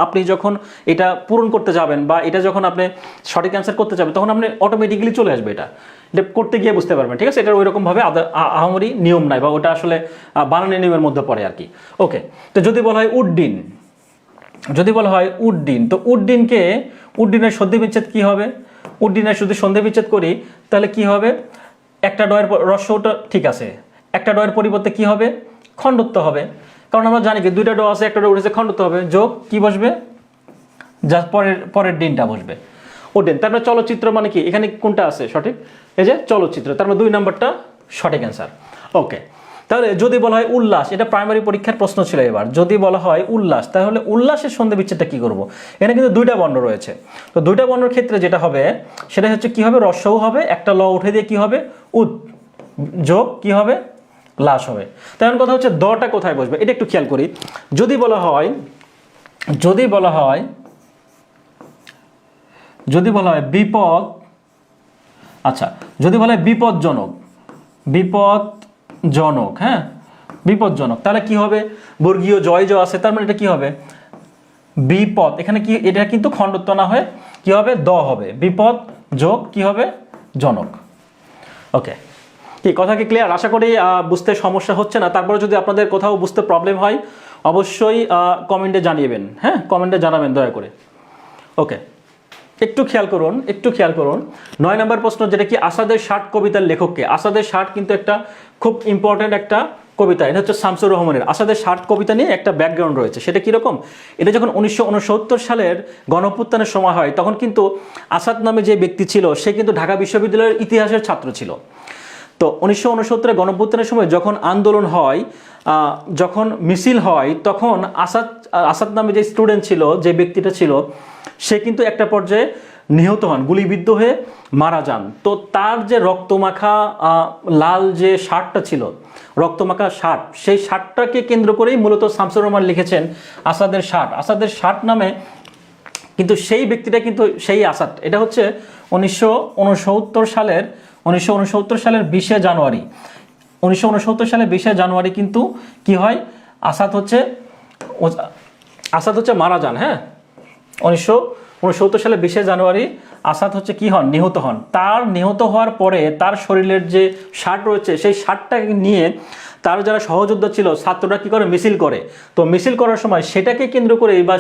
আপনি যখন এটা পূরণ করতে যাবেন বা এটা যখন আপনি সঠিক অ্যান্সার করতে যাবেন, তখন আপনি অটোমেটিক্যালি চলে আসবে, এটা করতে গিয়ে বুঝতে পারবেন। ঠিক আছে, এটার ওইরকমভাবে আহামরি নিয়ম নাই, বা ওটা আসলে বানানের নিয়মের মধ্যে পড়ে আর কি। ওকে, তো যদি বলা হয় উড্ডিন, তো উড্ডিনের সন্ধি বিচ্ছেদ কি হবে? উড্ডিনের যদি সন্ধি বিচ্ছেদ করি তাহলে কি হবে? একটা ডয়ের রস্যটা ঠিক আছে, একটা ডয়ের পরিবর্তে কি হবে? খণ্ডত্ব হবে, কারণ আমরা জানি কি দুইটা ড আছে, একটা ড উঠেছে, খণ্ডত্ব হবে। যোগ কি বসবে? যা পরের দিনটা বসবে। ওঠেন। তারপরে চলচ্চিত্র মানে কি, এখানে কোনটা আছে সঠিক, এই যে চলচ্চিত্র, তার মানে 2 নাম্বারটা সঠিক অ্যান্সার। ওকে, তাহলে যদি বলা হয় উল্লাস, এটা প্রাইমারি পরীক্ষার প্রশ্ন ছিল এবার, যদি বলা হয় উল্লাস তাহলে উল্লাসের সন্ধি বিচ্ছেদটা কি করব? এখানে কিন্তু 2টা বর্ণ রয়েছে, তো 2টা বর্ণের ক্ষেত্রে যেটা হবে সেটা হচ্ছে কি হবে, রস্যও হবে, একটা ল উঠে দিয়ে কি হবে উদ, যোগ কি হবে লাস হবে। তেমন কথা হচ্ছে দটা কোথায় বসবে এটা একটু খেয়াল করি। যদি বলা হয় বিপদ, আচ্ছা যদি বলা হয় বিপদজনক, হ্যাঁ বিপদজনক, তাহলে কি হবে, বর্গীয় জয় জ আছে, তার মানে এটা কি হবে বিপদ, এখানে কি এটা কিন্তু খণ্ডত্ব না হয়ে কি হবে দ হবে, বিপদ যোগ কি হবে জনক। ওকে, কি কথা কি ক্লিয়ার? আশা করি বুঝতে সমস্যা হচ্ছে না। তারপরে যদি আপনাদের কোথাও বুঝতে প্রবলেম হয় অবশ্যই কমেন্টে জানিয়েবেন, হ্যাঁ কমেন্টে জানাবেন দয়া করে। ওকে, একটু খেয়াল করুন 9 নম্বর প্রশ্ন, যেটা কি আসাদের ষাট কবিতার লেখককে। আসাদের ষাট কিন্তু একটা খুব ইম্পর্টেন্ট একটা কবিতা, এটা হচ্ছে শামসুর রহমানের। আসাদের ষাট কবিতা নিয়ে একটা ব্যাকগ্রাউন্ড রয়েছে, সেটা কীরকম, এটা যখন 1969 সালের গণঅভ্যুত্থানের সময় হয় তখন কিন্তু আসাদ নামে যে ব্যক্তি ছিল সে কিন্তু ঢাকা বিশ্ববিদ্যালয়ের ইতিহাসের ছাত্র ছিল। তো 1969 গণঅভ্যুত্থানের সময় যখন আন্দোলন হয়, যখন মিছিল হয়, তখন আসাদ নামে যে স্টুডেন্ট ছিল, যে ব্যক্তিটা ছিল, সে কিন্তু একটা পর্যায়ে নিহত হন, গুলিবিদ্ধ হয়ে মারা যান। তো তার যে রক্তমাখা লাল যে শার্টটা ছিল, রক্তমাখা শার্ট, সেই শার্টটাকে কেন্দ্র করেই মূলত শামসুর রহমান লিখেছেন আসাদের শার্ট নামে, কিন্তু সেই ব্যক্তিটা কিন্তু সেই আসাদ। এটা হচ্ছে 1969 সালের 20 জানুয়ারি, 1969 সালের 20 জানুয়ারি কিন্তু কি হয়, আসাদ হচ্ছে মারা যান। হ্যাঁ, 1969 সালে 20 জানুয়ারি আসাদ হচ্ছে কি হন, নিহত হন। তার নিহত হওয়ার পরে তার শরীরের যে শার্ট রয়েছে সেই শার্টটাকে নিয়ে তার যারা সহযোদ্ধা ছিল ছাত্ররা কি করে, মিছিল করে। তো মিছিল করার সময় সেটাকে কেন্দ্র করে বা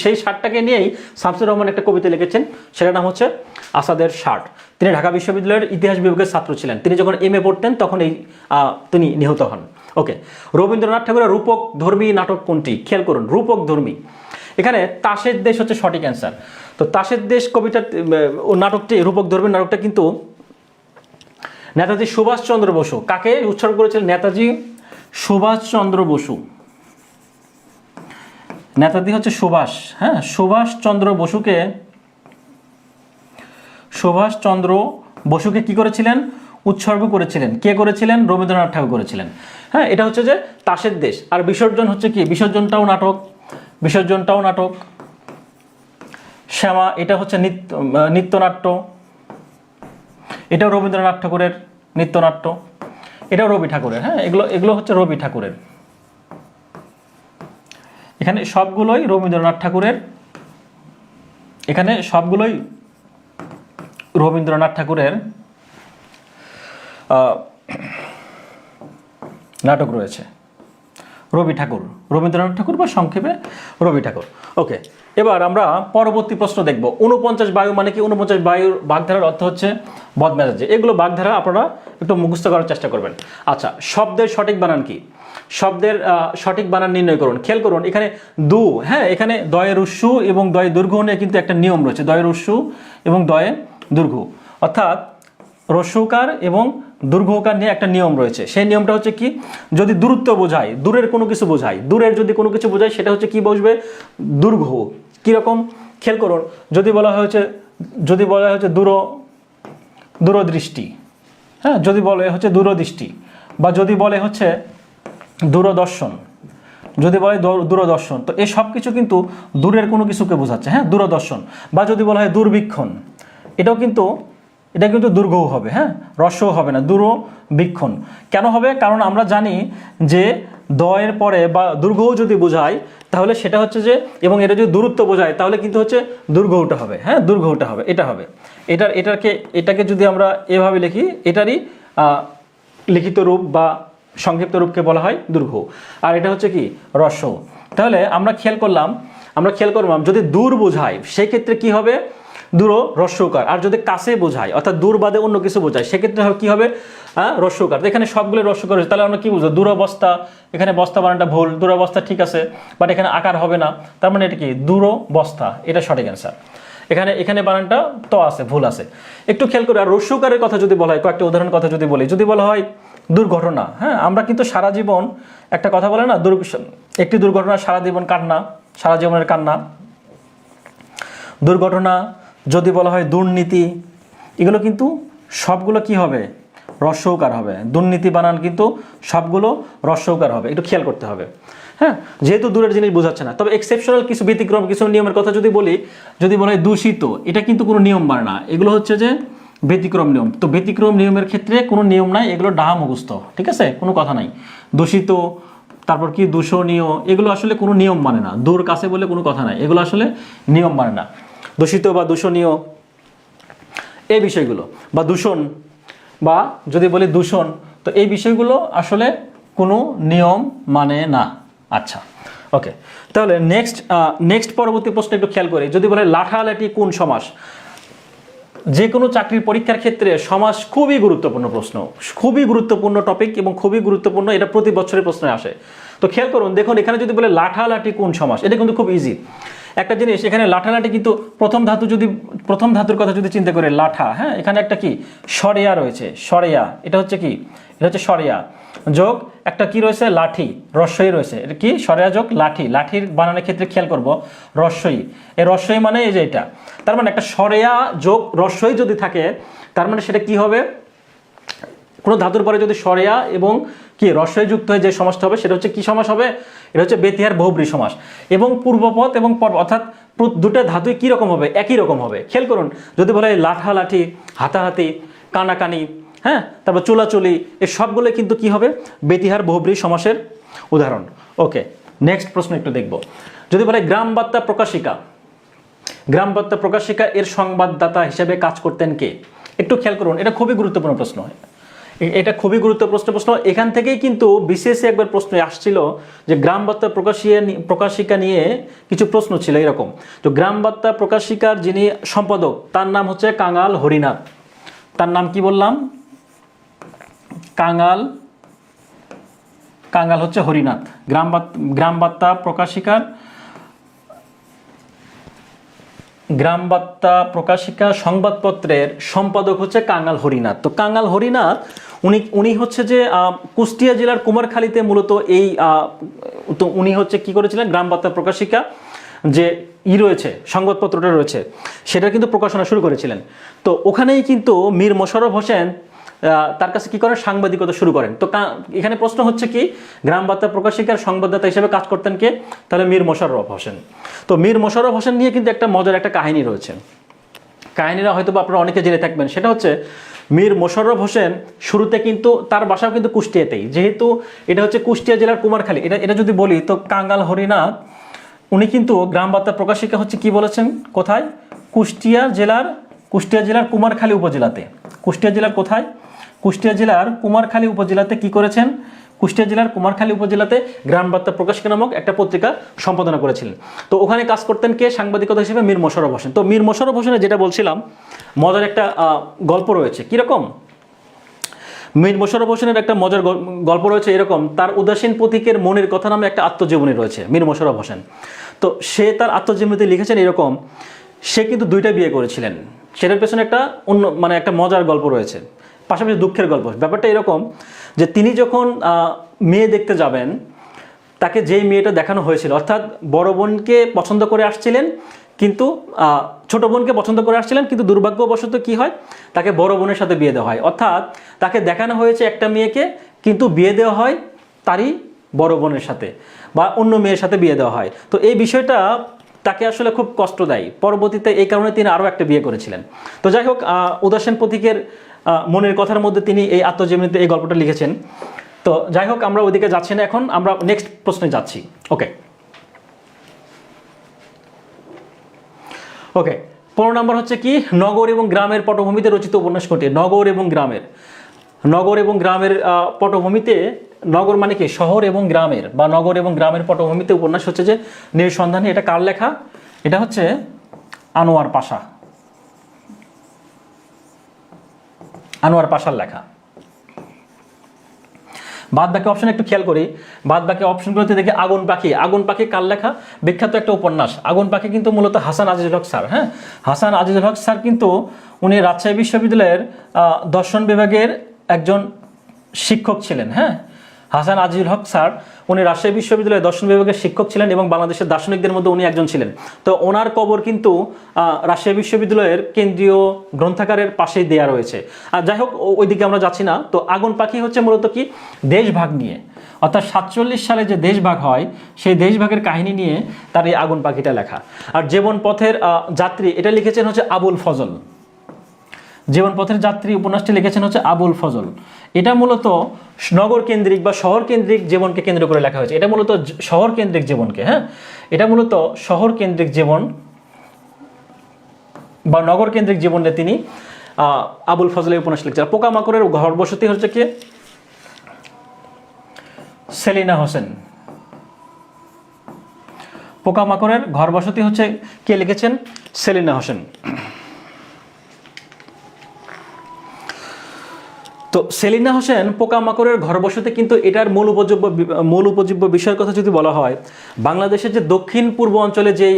সেই শার্টটাকে নিয়েই শামসুর রহমান একটা কবিতা লিখেছেন, সেটার নাম হচ্ছে আসাদের শার্ট। তিনি ঢাকা বিশ্ববিদ্যালয়ের ইতিহাস বিভাগের ছাত্র ছিলেন। তিনি যখন MA পড়তেন তখন তিনি নিহত হন। ওকে, রবীন্দ্রনাথ ঠাকুরের রূপক ধর্মী নাটক কোনটি? খেয়াল করুন, রূপক ধর্মী, এখানে তাসের দেশ হচ্ছে সঠিক অ্যান্সার। তো তাসের দেশ কবিতা নাটকটি, রূপক ধর্মী নাটকটা কিন্তু নেতাজি সুভাষচন্দ্র বসু, কাকে উৎসর্গ করেছিলেন? নেতাজি সুভাষচন্দ্র বসু। নেতাজি হচ্ছে সুভাষ, হ্যাঁ সুভাষচন্দ্র বসুকে কি করেছিলেন, উৎসর্গ করেছিলেন। কে করেছিলেন? রবীন্দ্রনাথ ঠাকুর করেছিলেন। হ্যাঁ, এটা হচ্ছে যে তাসের দেশ। আর বিসর্জন হচ্ছে কি, বিসর্জনটাও নাটক। শ্যামা, এটা হচ্ছে নৃত্যনাট্য, এটাও রবীন্দ্রনাথ ঠাকুরের নৃত্যনাট্য, এটাও রবি ঠাকুরের। হ্যাঁ, এগুলো হচ্ছে রবি ঠাকুরের। এখানে সবগুলোই রবীন্দ্রনাথ ঠাকুরের, নাটক রয়েছে। রবীন্দ্রনাথ ঠাকুর বা সংক্ষেপে রবি ঠাকুর। ওকে, এবার আমরা পরবর্তী প্রশ্ন দেখব। 49 বায়ু মানে কি? 49 বায়ুর বাগধারার অর্থ হচ্ছে বদমেজাজি। এগুলো বাগধারা আপনারা একটু মুখস্থ করার চেষ্টা করবেন। আচ্ছা, শব্দের সঠিক বানান কি? শব্দের সঠিক বানান নির্ণয় করুন। খেয়াল করুন, এখানে হ্যাঁ এখানে দয়ে রস্যু এবং দয়ে দীর্ঘ নিয়ে কিন্তু একটা নিয়ম রয়েছে, দয়ে রস্যু এবং দয়ে দীর্ঘ, অর্থাৎ রস্যকার এবং দীর্ঘকার নিয়ে একটা নিয়ম রয়েছে। সেই নিয়মটা হচ্ছে কি, যদি দূরত্ব বোঝায়, দূরের কোনো কিছু বোঝায়, যদি কোনো কিছু বোঝায় সেটা হচ্ছে কি বসবে, দীর্ঘ। কীরকম খেয়াল করুন, যদি বলা হয়েছে দূরদৃষ্টি, হ্যাঁ যদি বলে হচ্ছে দূরদৃষ্টি, বা যদি বলে হচ্ছে দূরদর্শন, তো এই সব কিছু কিন্তু দূরের কোনো কিছুকে বোঝাচ্ছে। হ্যাঁ, দূরদর্শন। বা যদি বলা হয় দূরবীক্ষণ, এটা কিন্তু দীর্ঘও হবে, হ্যাঁ হ্রস্বও হবে না, দূরবীক্ষণ। কেন হবে? কারণ আমরা জানি যে দয়ের পরে বা দীর্ঘও যদি বোঝায় তাহলে সেটা হচ্ছে যে, এবং এটা যদি দূরত্ব বোঝায় তাহলে কিন্তু হচ্ছে দীর্ঘটা হবে। হ্যাঁ, দীর্ঘটা হবে, এটা হবে। এটাকে যদি আমরা এভাবে লিখি, এটারই লিখিত রূপ বা সংক্ষিপ্ত রূপকে বলা হয় দীর্ঘ, আর এটা হচ্ছে কি হ্রস্ব। তাহলে আমরা খেয়াল করলাম যদি দূর বোঝায় সেক্ষেত্রে কি হবে, দূর হ্রস্বকার। আর যদি কাছে বোঝায় অর্থাৎ দূর বাদে অন্য কিছু বোঝায় সেক্ষেত্রে কি হবে, হ্রস্বকার। এখানে সবগুলো হ্রস্বকার হয়েছে, তাহলে আমরা কি বুঝবো, দূরবস্থা, এখানে বস্তা বানানটা ভুল, দূরবস্থা ঠিক আছে বাট এখানে আকার হবে না, তার মানে এটা কি দূরবস্থা, এটা সঠিক অ্যান্সার। এখানে এখানে বানানটা ত আছে, ভুল আছে, একটু খেয়াল করে। আর রস্যকারের কথা যদি বলা হয়, কয়েকটা উদাহরণ কথা যদি বলি, যদি বলা হয় দুর্ঘটনা, হ্যাঁ, আমরা কিন্তু সারা জীবন একটা কথা বলে না, একটি দুর্ঘটনা সারা জীবন কান্না, সারা জীবনের কান্না। দুর্ঘটনা, যদি বলা হয় দুর্নীতি, এগুলো কিন্তু সবগুলো কি হবে, রস্যকার হবে। দুর্নীতি বানান কিন্তু সবগুলো রস্যকার হবে, একটু খেয়াল করতে হবে। হ্যাঁ, যেহেতু দূরের জিনিস বোঝাচ্ছে না, তবে এক্সেপশনাল কিছু ব্যতিক্রম কিছু নিয়মের কথা যদি বলি, যদি বলা হয় দূষিত, এটা কিন্তু কোনো নিয়ম মানে না, এগুলো হচ্ছে যে ব্যতিক্রম নিয়ম। তো ব্যতিক্রম নিয়মের ক্ষেত্রে কোনো নিয়ম নাই, এগুলো ডাহা মুখস্থ, ঠিক আছে, কোনো কথা নাই। দূষিত, তারপর কি দূষণীয়, এগুলো আসলে কোনো নিয়ম মানে না, দূর কাছে বলে কোনো কথা নাই, এগুলো আসলে নিয়ম মানে না। দূষিত বা দূষণীয় এই বিষয়গুলো, বা দূষণ, বা যদি বলি দূষণ, তো এই বিষয়গুলো আসলে কোনো নিয়ম মানে না। আচ্ছা, ওকে, তাহলে নেক্সট পরবর্তী প্রশ্ন একটু খেয়াল করি। যদি বলে লাঠালাঠি কোন সমাস? যে কোনো চাকরির পরীক্ষার ক্ষেত্রে সমাস খুবই গুরুত্বপূর্ণ প্রশ্ন, খুবই গুরুত্বপূর্ণ টপিক এবং খুবই গুরুত্বপূর্ণ, এটা প্রতি বছরের প্রশ্নে আসে। তো খেয়াল করুন, দেখুন এখানে যদি বলে লাঠালাঠি কোন সমাস, এটা কিন্তু খুব ইজি একটা জিনিস। এখানে লাঠালাঠি কিন্তু প্রথম ধাতুর কথা যদি চিন্তা করে, লাঠা, হ্যাঁ, এখানে একটা কি সরেয়া রয়েছে, সরেয়া, এটা হচ্ছে কি, এটা হচ্ছে সরেয়া যোগ একটা কি রয়েছে, লাঠি, রস্যই রয়েছে, এটা কি সরেয়া যোগ লাঠি। লাঠির বানানোর ক্ষেত্রে খেয়াল করব রস্যই, এই রস্যই মানে এই যে এটা, তার মানে একটা সরেয়া যোগ রস্যই যদি থাকে, তার মানে সেটা কি হবে, কোনো ধাতুর পরে যদি সরেয়া এবং কি রস্যই যুক্ত হয়ে যে সমাসটা হবে, সেটা হচ্ছে কি সমাস হবে, এটা হচ্ছে বেতিহার বহুব্রী সমাস। এবং পূর্বপদ এবং পর্ব, অর্থাৎ দুটো ধাতুই কি রকম হবে, একই রকম হবে। খেয়াল করুন, যদি বলে লাঠালাঠি, হাতাহাতি, কানাকানি, হ্যাঁ, তারপর চোলাচলি, এই সবগুলো কিন্তু কি হবে, বেতিহার বহুব্রী সমাসের উদাহরণ। ওকে, নেক্সট প্রশ্ন একটু দেখব। যদি বলে গ্রাম বার্তা প্রকাশিকা, গ্রাম বার্তা প্রকাশিকা এর সংবাদদাতা হিসেবে কাজ করতেন কে? একটু খেয়াল করুন, এটা খুবই গুরুত্বপূর্ণ প্রশ্ন, এটা খুবই গুরুত্বপূর্ণ প্রশ্ন। এখান থেকেই কিন্তু বিসিএসে একবার প্রশ্ন আসছিল যে গ্রাম বার্তা প্রকাশিকা নিয়ে কিছু প্রশ্ন ছিল এরকম। তো গ্রাম বার্তা প্রকাশিকার যিনি সম্পাদক, তার নাম হচ্ছে কাঙাল হরিনাথ। তার নাম কি বললাম, কাঙাল হচ্ছে হরিনাথ। গ্রাম বার্তা প্রকাশিকার গ্রাম বার্তা প্রকাশিকা সংবাদপত্রের সম্পাদক হচ্ছে কাঙাল হরিনাথ। তো কাঙাল হরিনাথ উনি হচ্ছে যে কুষ্টিয়া জেলার কুমারখালীতে মূলত এই তো উনি হচ্ছে কি করেছিলেন, গ্রাম বার্তা প্রকাশিকা যে রয়েছে, সংবাদপত্রটা রয়েছে, সেটা কিন্তু প্রকাশনা শুরু করেছিলেন। তো ওখানেই কিন্তু মীর মোশাররফ হোসেন তার কাছে কি করেন, সাংবাদিকতা শুরু করেন। তো এখানে প্রশ্ন হচ্ছে কি, গ্রাম বার্তা প্রকাশিকার সংবাদদাতা হিসেবে কাজ করতেন কে? তাহলে মীর মোশাররফ হোসেন। তো মীর মোশাররফ হোসেন নিয়ে কিন্তু একটা মজার একটা কাহিনী রয়েছে, কাহিনীরা হয়তো আপনারা অনেকে জেনে থাকবেন। সেটা হচ্ছে মীর মোশাররফ হোসেন শুরুতে কিন্তু তার বাসাও কিন্তু কুষ্টিয়াতেই, যেহেতু এটা হচ্ছে কুষ্টিয়া জেলার কুমারখালী, এটা যদি বলি, তো কাঙাল হরিনাথ উনি কিন্তু গ্রাম বার্তা প্রকাশিকা হচ্ছে কি বলেছেন, কোথায়, কুষ্টিয়া জেলার কুমারখালী উপজেলাতে। কুষ্টিয়া জেলার কোথায়, কুষ্টিয়া জেলার কুমারখালী উপজেলাতে কি করেছেন, কুষ্টিয়া জেলার কুমারখালী উপজেলাতে গ্রাম বার্তা প্রকাশিকা নামক একটা পত্রিকা সম্পাদনা করেছিলেন। তো ওখানে কাজ করতেন কে, সাংবাদিকতা হিসেবে মীর মোশাররফ হোসেন। তো মীর মোশাররফ হোসেনের যেটা বলছিলাম, মজার একটা গল্প রয়েছে। কীরকম, মীর মোশাররফ হোসেনের একটা মজার গল্প রয়েছে এরকম, তার উদাসীন পথিকের মনের কথা নামে একটা আত্মজীবনী রয়েছে মীর মোশাররফ হোসেন। তো সে তার আত্মজীবনীতে লিখেছেন এরকম, সে কিন্তু 2টা বিয়ে করেছিলেন। সেটার পেছনে একটা একটা মজার গল্প রয়েছে, পাশাপাশি দুঃখের গল্প। ব্যাপারটা এরকম যে তিনি যখন মেয়ে দেখতে যাবেন, তাকে যেই মেয়েটা দেখানো হয়েছিল, অর্থাৎ বড় বোনকে পছন্দ করে আসছিলেন, কিন্তু ছোট বোনকে পছন্দ করে আসছিলেন, কিন্তু দুর্ভাগ্যবশত কি হয়, তাকে বড় বোনের সাথে বিয়ে দেওয়া হয়। অর্থাৎ তাকে দেখানো হয়েছে একটা মেয়েকে, কিন্তু বিয়ে দেওয়া হয় তারই বড় বোনের সাথে, বা অন্য মেয়ের সাথে বিয়ে দেওয়া হয়। তো এই বিষয়টা তাকে আসলে খুব কষ্ট দেয়। পরবর্তীতে এই কারণে তিনি আরও একটা বিয়ে করেছিলেন। তো যাই হোক, উদাসীন পথিকের মনের কথার মধ্যে তিনি এই আত্মজীবনীতে এই গল্পটা লিখেছেন। তো যাই হোক, আমরা ওইদিকে যাচ্ছি না, এখন আমরা নেক্সট প্রশ্নে যাচ্ছি। ওকে, 15 নম্বর হচ্ছে কি, নগর এবং গ্রামের পটভূমিতে রচিত উপন্যাস কোনটি? নগর এবং গ্রামের পটভূমিতে, নগর মানে কি, শহর এবং গ্রামের, বা নগর এবং গ্রামের পটভূমিতে উপন্যাস হচ্ছে যে নিঃসন্ধানী। এটা কার লেখা? এটা হচ্ছে আনোয়ার পাশার লেখা। বাদ বাকি অপশন একটু খেয়াল করি, বাদ বাকি অপশনগুলোতে দেখি আগুন পাখি। আগুন পাখি কার লেখা? বিখ্যাত একটা উপন্যাস। আগুন পাখি কিন্তু মূলত হাসান আজিজুল হক স্যার। হ্যাঁ, হাসান আজিজুল হক স্যার কিন্তু উনি রাজশাহী বিশ্ববিদ্যালয়ের দর্শন বিভাগের একজন শিক্ষক ছিলেন। হ্যাঁ, হাসান আজিজুল হক স্যার উনি রাজশাহী বিশ্ববিদ্যালয়ের দর্শন বিভাগের শিক্ষক ছিলেন এবং বাংলাদেশের দার্শনিকদের মধ্যে উনি একজন ছিলেন। তো ওনার কবর কিন্তু রাজশাহী বিশ্ববিদ্যালয়ের কেন্দ্রীয় গ্রন্থাগারের পাশেই দেয়া রয়েছে। আর যাই হোক, ওইদিকে আমরা যাচ্ছি না। তো আগুন পাখি হচ্ছে মূলত কি দেশভাগ নিয়ে, অর্থাৎ 47 সালে যে দেশভাগ হয় সেই দেশভাগের কাহিনী নিয়ে তার এই আগুন পাখিটা লেখা। আর জীবন পথের যাত্রী এটা লিখেছেন হচ্ছে আবুল ফজল। জীবন পথের যাত্রী উপন্যাসটি লিখেছেন হচ্ছে আবুল ফজল। এটা মূলত নগর কেন্দ্রিক বা শহর কেন্দ্রিক জীবনকে কেন্দ্র করে লেখা হয়েছে। এটা মূলত শহর কেন্দ্রিক জীবনকে, হ্যাঁ, এটা মূলত শহর কেন্দ্রিক জীবন বা নগর কেন্দ্রিক জীবনে তিনি আবুল ফজলের উপন্যাস লিখছেন। পোকামাকড়ের ঘর বসতি হচ্ছে কি সেলিনা হোসেন। পোকামাকড়ের ঘর বসতি হচ্ছে কে লিখেছেন? সেলিনা হোসেন। তো সেলিনা হোসেন পোকামাকড়ের ঘরবসতি কিন্তু এটার মূল উপজীব্য বিষয়ের কথা যদি বলা হয়, বাংলাদেশের যে দক্ষিণ পূর্ব অঞ্চলে যেই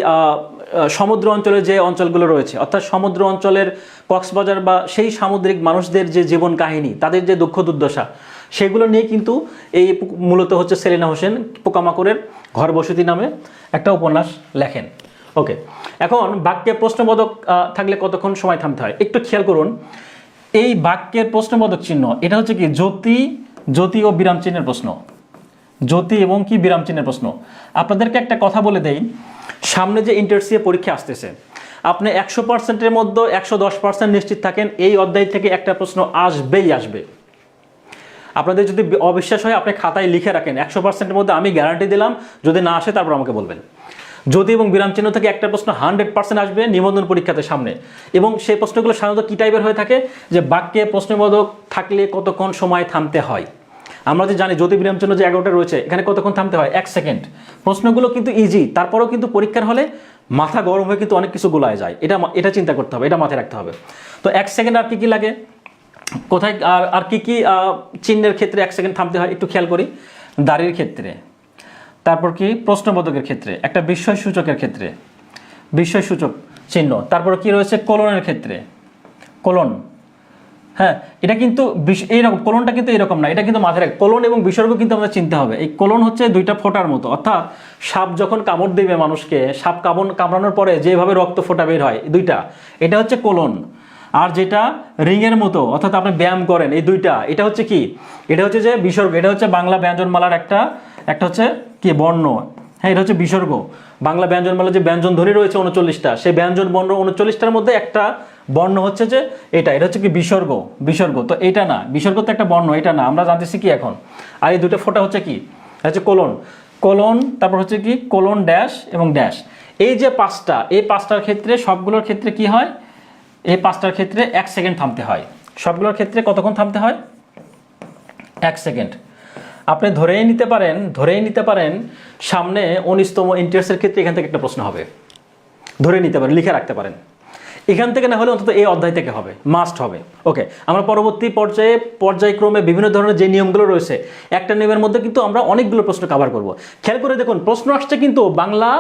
সমুদ্র অঞ্চলে যে অঞ্চলগুলো রয়েছে, অর্থাৎ সমুদ্র অঞ্চলের কক্সবাজার বা সেই সামুদ্রিক মানুষদের যে জীবন কাহিনী, তাদের যে দুঃখ দুর্দশা, সেগুলো নিয়ে কিন্তু এই মূলত হচ্ছে সেলিনা হোসেন পোকামাকড়ের ঘরবসতি নামে একটা উপন্যাস লেখেন। ওকে, এখন বাক্যে প্রশ্নবোধক থাকলে কতক্ষণ সময় থামতে হয় একটু খেয়াল করুন। এই বাক্যের প্রশ্নবোধক চিহ্ন এটা হচ্ছে কি জ্যোতি ও বিরাম চিহ্নের প্রশ্ন, জ্যোতি এবং কি বিরাম চিহ্নের প্রশ্ন। আপনাদেরকে একটা কথা বলে দেই, সামনে যে ইন্টারসিএ পরীক্ষা আসতেছে, আপনি 100%-এর মধ্যে 110% নিশ্চিত থাকেন এই অধ্যায় থেকে একটা প্রশ্ন আসবেই আসবে। আপনাদের যদি অবিশ্বাস হয় আপনি খাতায় লিখে রাখেন, 100%-এর মধ্যে আমি গ্যারান্টি দিলাম, যদি না আসে তারপর আমাকে বলবেন। যদি এবং বিরাম চিহ্ন থেকে একটা প্রশ্ন 100% আসবে নিবন্ধন পরীক্ষাতে সামনে। এবং সেই প্রশ্নগুলো সাধারণত কী টাইপের হয়ে থাকে, যে বাক্যে প্রশ্নবোধক থাকলে কতক্ষণ সময় থামতে হয়। আমরা যে জানি জ্যোতি বিরাম চিহ্ন যে 11টা রয়েছে, এখানে কতক্ষণ থামতে হয়? 1 সেকেন্ড। প্রশ্নগুলো কিন্তু ইজি, তারপরেও কিন্তু পরীক্ষার হলে মাথা গরম হয়ে কিন্তু অনেক কিছু গোলায় যায়। এটা চিন্তা করতে হবে, এটা মাথায় রাখতে হবে। তো 1 সেকেন্ড আর কি লাগে, কোথায় আর কি চিহ্নের ক্ষেত্রে 1 সেকেন্ড থামতে হয় একটু খেয়াল করি। দাড়ির ক্ষেত্রে, তারপর কি প্রশ্নবোধকের ক্ষেত্রে, একটা বিস্ময় সূচকের ক্ষেত্রে বিস্ময় সূচক চিহ্ন, তারপর কি রয়েছে কোলনের ক্ষেত্রে, কোলন। হ্যাঁ, এটা কিন্তু এইরকম, কোলনটা কিন্তু এরকম না, এটা কিন্তু মাথায় রাখ। কোলন এবং বিসর্গ কিন্তু আমাদের চিনতে হবে। এই কোলন হচ্ছে দুইটা ফোঁটার মতো, অর্থাৎ সাপ যখন কামড় দেবে মানুষকে, সাপ কামড়ানোর পরে যেভাবে রক্ত ফোঁটা বের হয়, দুইটা, এটা হচ্ছে কোলন। আর যেটা রিংয়ের মতো, অর্থাৎ আপনি ব্যায়াম করেন, এই দুইটা, এটা হচ্ছে কি, এটা হচ্ছে যে বিসর্গ। এটা হচ্ছে বাংলা ব্যঞ্জনমালার একটা হচ্ছে কি বর্ণ। হ্যাঁ, এটা হচ্ছে বিসর্গ। বাংলা ব্যঞ্জনমালা যে ব্যঞ্জন ধ্বনি রয়েছে 39টা, সেই ব্যঞ্জন বর্ণ 39টার মধ্যে একটা বর্ণ হচ্ছে যে এটা হচ্ছে কি বিসর্গ। তো এটা না, বিসর্গ তো একটা বর্ণ, এটা না, আমরা জানতেছি কি এখন। আর এই দুটো ফোঁটা হচ্ছে কি, হচ্ছে কোলন, তারপর হচ্ছে কি কোলন ড্যাশ এবং ড্যাশ। এই যে পাঁচটা, এই পাঁচটার ক্ষেত্রে সবগুলোর ক্ষেত্রে কি হয়, এই পাঁচটার ক্ষেত্রে 1 সেকেন্ড থামতে হয়। সবগুলোর ক্ষেত্রে কতক্ষণ থামতে হয়? 1 সেকেন্ড। আপনি ধরেই নিতে পারেন সামনে 19তম ইন্টারেস্টের ক্ষেত্রে এখান থেকে একটা প্রশ্ন হবে, ধরে নিতে পারেন, লিখে রাখতে পারেন। এখান থেকে না হলে অন্তত এই অধ্যায় থেকে হবে, মাস্ট হবে। ওকে, আমরা পরবর্তী পর্যায়ক্রমে বিভিন্ন ধরনের যে নিয়মগুলো রয়েছে, একটা নিয়মের মধ্যে কিন্তু আমরা অনেকগুলো প্রশ্ন কভার করব। খেয়াল করে দেখুন, প্রশ্ন আসছে কিন্তু বাংলা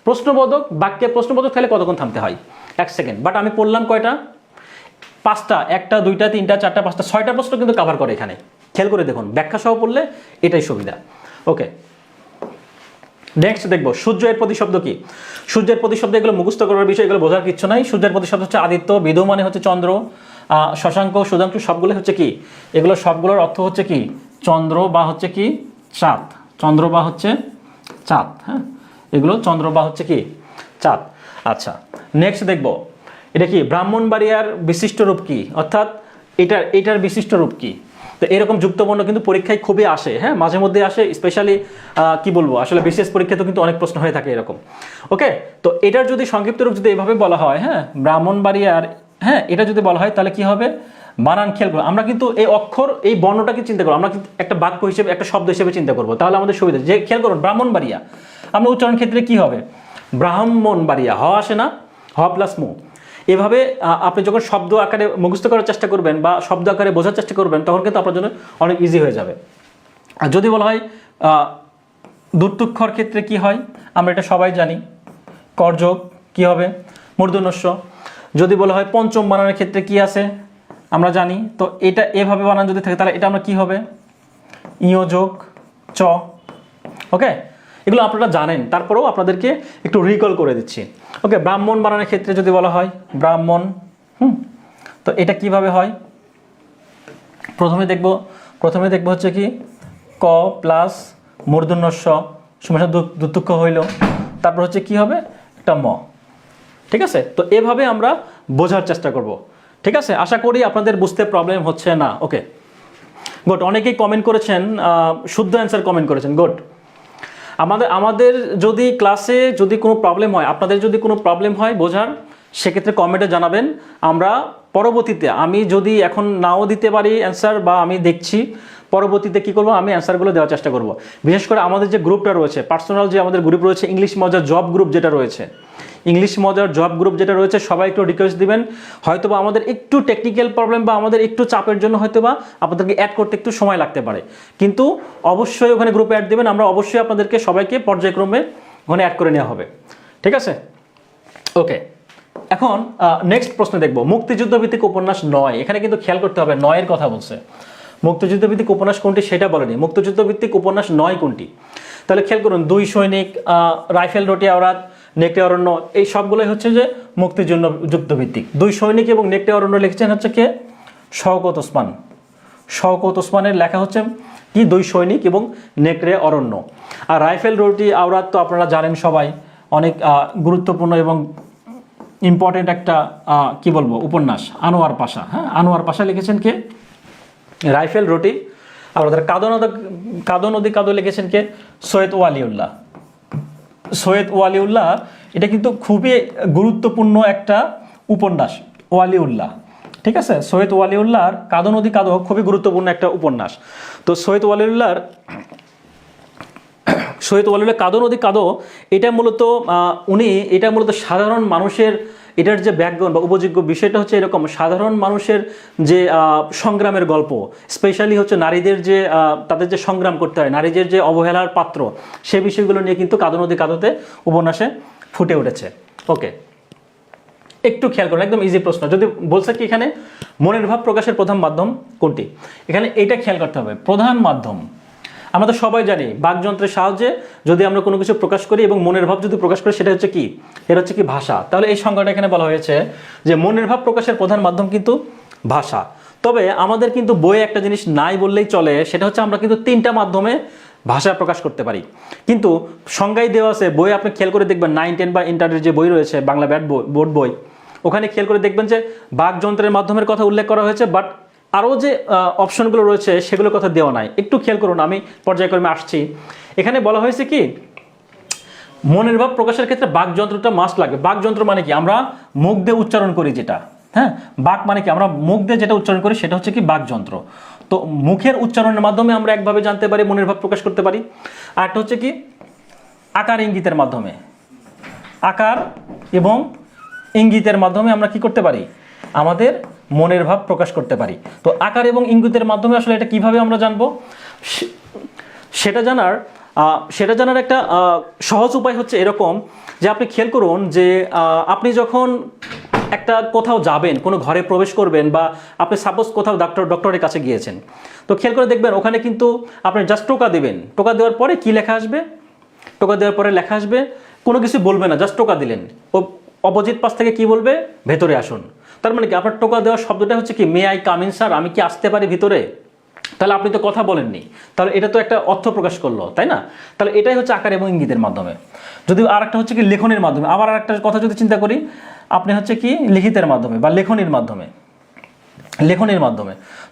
প্রশ্নবোধক, বাক্যের প্রশ্নবোধক তাহলে কতক্ষণ থামতে হয়? 1 সেকেন্ড। বাট আমি পড়লাম কয়টা? 5টা, 1টা 2টা 3টা 4টা 5টা 6টা প্রশ্ন কিন্তু কভার করে এখানে। খেয়াল করে দেখুন, ব্যাখ্যা সহ পড়লে এটাই সুবিধা। ওকে, নেক্সট দেখবো সূর্যের প্রতিশব্দ কি। সূর্যের প্রতিশব্দ, এগুলো মুখস্থ করার বিষয়, এগুলো বোঝার কিছু নাই। সূর্যের প্রতিশব্দ হচ্ছে আদিত্য, বিধু মানে হচ্ছে চন্দ্র, শশাঙ্ক, সুধাংশু সবগুলো হচ্ছে কি, এগুলো সবগুলোর অর্থ হচ্ছে কি চন্দ্র বা হচ্ছে কি চাঁদ, চন্দ্র বা হচ্ছে চাঁদ। হ্যাঁ, এগুলো চন্দ্র বা হচ্ছে কি চাঁদ। আচ্ছা, নেক্সট দেখবো এটা কি ব্রাহ্মণবাড়িয়ার বিশিষ্ট রূপ কি, অর্থাৎ এটার বিশিষ্ট রূপ কি। তো এরকম যুক্তবর্ণ কিন্তু পরীক্ষায় খুবই আসে, হ্যাঁ, মাঝে মধ্যে আসে, স্পেশালি কি বলবো, আসলে বিশেষ পরীক্ষাতে কিন্তু অনেক প্রশ্ন হয়ে থাকে এরকম। ওকে, তো এটার যদি সংক্ষিপ্ত রূপ যদি এভাবে বলা হয়, হ্যাঁ, ব্রাহ্মণবাড়িয়ার, হ্যাঁ, এটা যদি বলা হয় তাহলে কি হবে, বানান খেয়াল করবো আমরা কিন্তু এই অক্ষর, এই বর্ণটাকে চিন্তা করবো, আমরা কিন্তু একটা বাক্য হিসেবে, একটা শব্দ হিসেবে চিন্তা করবো, তাহলে আমাদের সুবিধা। যে খেয়াল করুন, ব্রাহ্মণবাড়িয়া, আমরা উচ্চারণ ক্ষেত্রে কি হবে, ব্রাহ্মণবাড়িয়া, হ আসে না, হ প্লাস মু। এভাবে আপনি যখন শব্দ আকারে মুখস্থ করার চেষ্টা করবেন বা শব্দ আকারে বোঝার চেষ্টা করবেন, তখন কিন্তু আপনার জন্য অনেক ইজি হয়ে যাবে। আর যদি বলা হয় দুত্তুক্ষর ক্ষেত্রে কি হয়, আমরা এটা সবাই জানি, করযোগ কি হবে, মূর্ধন্যস্য। যদি বলা হয় পঞ্চম বানানের ক্ষেত্রে কি আছে আমরা জানি, তো এটা এভাবে বানান যদি থাকে তাহলে এটা আমরা কি হবে, ইয় যোগ চ। ওকে, এগুলো আপনারা জানেন, তারপরেও আপনাদেরকে একটু রিকল করে দিচ্ছি। ওকে, ব্রাহ্মণ বানানের ক্ষেত্রে যদি বলা হয় ব্রাহ্মণ, তো এটা কিভাবে হয়, প্রথমে দেখব হচ্ছে কি ক প্লাস মূর্ধন্যস্য সমান দুত্তুক্ষ হইল, তারপর হচ্ছে কি হবে একটা ম। ঠিক আছে, তো এভাবে আমরা বোঝার চেষ্টা করব। ঠিক আছে, আশা করি আপনাদের বুঝতে প্রবলেম হচ্ছে না। ওকে গুড, অনেকেই কমেন্ট করেছেন, শুদ্ধ অ্যান্সার কমেন্ট করেছেন, গুড। আমাদের যদি ক্লাসে যদি কোনো প্রবলেম হয়, আপনাদের যদি কোনো প্রবলেম হয় বোঝার, সেক্ষেত্রে কমেন্টে জানাবেন। আমরা পরবর্তীতে, আমি যদি এখন নাও দিতে পারি অ্যান্সার বা আমি দেখছি, পরবর্তীতে কী করবো, আমি অ্যান্সারগুলো দেওয়ার চেষ্টা করব। বিশেষ করে আমাদের যে গ্রুপটা রয়েছে, পার্সোনাল যে আমাদের গ্রুপ রয়েছে, ইংলিশ মজার জব গ্রুপ যেটা রয়েছে, ইংলিশ মজার জব গ্রুপ যেটা রয়েছে, সবাই একটু রিকোয়েস্ট দিবেন। হয়তোবা আমাদের একটু টেকনিক্যাল প্রবলেম বা আমাদের একটু চাপের জন্য হয়তোবা আপনাদেরকে অ্যাড করতে একটু সময় লাগতে পারে, কিন্তু অবশ্যই ওখানে গ্রুপে অ্যাড দেবেন। আমরা অবশ্যই আপনাদেরকে সবাইকে পর্যায়ক্রমে ওখানে অ্যাড করে নেওয়া হবে। ঠিক আছে, ওকে। এখন নেক্সট প্রশ্ন দেখব, মুক্তিযুদ্ধ ভিত্তিক উপন্যাস 9। এখানে কিন্তু খেয়াল করতে হবে 9-এর কথা বলছে, মুক্তিযুদ্ধ ভিত্তিক উপন্যাস কোনটি সেটা বলেনি। মুক্তিযুদ্ধ ভিত্তিক উপন্যাস 9 কোনটি, তাহলে খেয়াল করুন, 2 সৈনিক, রাইফেল রটি আওরাত, নেকড়ে অরণ্য, এই সবগুলোই হচ্ছে যে মুক্তিযুদ্ধ ভিত্তিক। 2 সৈনিক এবং নেকড়ে অরণ্য লিখেছেন হচ্ছে কে, শওকত ওসমান। শওকত ওসমানের লেখা হচ্ছে কি 2 সৈনিক এবং নেকড়ে অরণ্য। আর রাইফেল রটি আওরাত তো আপনারা জানেন সবাই, অনেক গুরুত্বপূর্ণ এবং ইম্পর্টেন্ট একটা কি বলবো উপন্যাস, আনোয়ার পাশা। হ্যাঁ, আনোয়ার পাশা লিখেছেন কে, রাইফেল রটি। আর ওদের কাদো নদী কাদো লিখেছেন কে, সৈয়দ ওয়ালিউল্লাহ। সৈয়দ ওয়ালিউল্লাহ এটা কিন্তু খুবই গুরুত্বপূর্ণ একটা উপন্যাস, ওয়ালিউল্লাহ। ঠিক আছে, সৈয়দ ওয়ালিউল্লাহর কাদো নদী কাদো খুবই গুরুত্বপূর্ণ একটা উপন্যাস। তো সৈয়দ ওয়ালিউল্লাহ কাদো নদী কাদো, এটা মূলত সাধারণ মানুষের, এটার যে ব্যাকগ্রাউন্ড বা উপযোগ্য বিষয়টা হচ্ছে এরকম, সাধারণ মানুষের যে সংগ্রামের গল্প, স্পেশালি হচ্ছে নারীদের যে তাদের যে সংগ্রাম করতে হয়, নারীদের যে অবহেলার পাত্র, সে বিষয়গুলো নিয়ে কিন্তু কাদো নদী কাদোতে উপন্যাসে ফুটে উঠেছে। ওকে, একটু খেয়াল করুন, একদম ইজি প্রশ্ন। যদি বলছে কি এখানে মনের ভাব প্রকাশের প্রধান মাধ্যম কোনটি, এখানে এইটা খেয়াল করতে হবে, প্রধান মাধ্যম। আমরা তো সবাই জানি বাকযন্ত্রের সাহায্যে যদি আমরা কোনো কিছু প্রকাশ করি এবং মনের ভাব যদি প্রকাশ করি, সেটা হচ্ছে কি, এটা হচ্ছে কি ভাষা। তাহলে এই সংজ্ঞাটা এখানে বলা হয়েছে যে মনের ভাব প্রকাশের প্রধান মাধ্যম কিন্তু ভাষা। তবে আমাদের কিন্তু বইয়ে একটা জিনিস নাই বললেই চলে, সেটা হচ্ছে আমরা কিন্তু 3টা মাধ্যমে ভাষা প্রকাশ করতে পারি। কিন্তু সংজ্ঞায় দেওয়া আছে, বই আপনি খেয়াল করে দেখবেন 9, 10 বা ইন্টারের যে বই রয়েছে, বাংলা বোর্ড বই, ওখানে খেয়াল করে দেখবেন যে বাকযন্ত্রের মাধ্যমের কথা উল্লেখ করা হয়েছে, বাট আরও যে অপশনগুলো রয়েছে সেগুলোর কথা দেওয়া নাই। একটু খেয়াল করুন, আমি পর্যায়ক্রমে আসছি। এখানে বলা হয়েছে কি, মনের ভাব প্রকাশের ক্ষেত্রে বাকযন্ত্রটা মাস্ট লাগবে। বাকযন্ত্র মানে কি, আমরা মুখ দিয়ে উচ্চারণ করি যেটা, হ্যাঁ, বাক মানে কি, আমরা মুখ দিয়ে যেটা উচ্চারণ করি সেটা হচ্ছে কি বাকযন্ত্র। তো মুখের উচ্চারণের মাধ্যমে আমরা একভাবে জানতে পারি, মনের ভাব প্রকাশ করতে পারি। আর একটা হচ্ছে কি আকার ইঙ্গিতের মাধ্যমে, আকার এবং ইঙ্গিতের মাধ্যমে আমরা কি করতে পারি, আমাদের মনের ভাব প্রকাশ করতে পারি। তো আকার এবং ইঙ্গিতের মাধ্যমে আসলে এটা কিভাবে আমরা জানবো, সেটা জানার একটা সহজ উপায় হচ্ছে এরকম, যে আপনি খেয়াল করুন যে আপনি যখন একটা কোথাও যাবেন, কোনো ঘরে প্রবেশ করবেন, বা আপনি সাপোজ কোথাও ডক্টরের কাছে গিয়েছেন, তো খেয়াল করে দেখবেন ওখানে কিন্তু আপনি জাস্ট টোকা দেবেন, টোকা দেওয়ার পরে কি লেখা আসবে, টোকা দেওয়ার পরে লেখা আসবে, কোনো কিছু বলবে না, জাস্ট টোকা দিলেন, ও অপোজিট পাশ থেকে কি বলবে, ভেতরে আসুন। তার মানে কি, আপনার টোকা দেওয়ার শব্দটা হচ্ছে কি, may I come in sir, আমি কি আসতে পারি ভিতরে। তাহলে আপনি তো কথা বলেননি, তাহলে এটা তো একটা অর্থ প্রকাশ করলো, তাই না। তাহলে এটাই হচ্ছে আকার এবং ইঙ্গিতের মাধ্যমে। যদি আর একটা হচ্ছে কি লেখনের মাধ্যমে, আবার আর একটা কথা যদি চিন্তা করি, আপনি হচ্ছে কি লিখিতের মাধ্যমে বা লেখনির মাধ্যমে।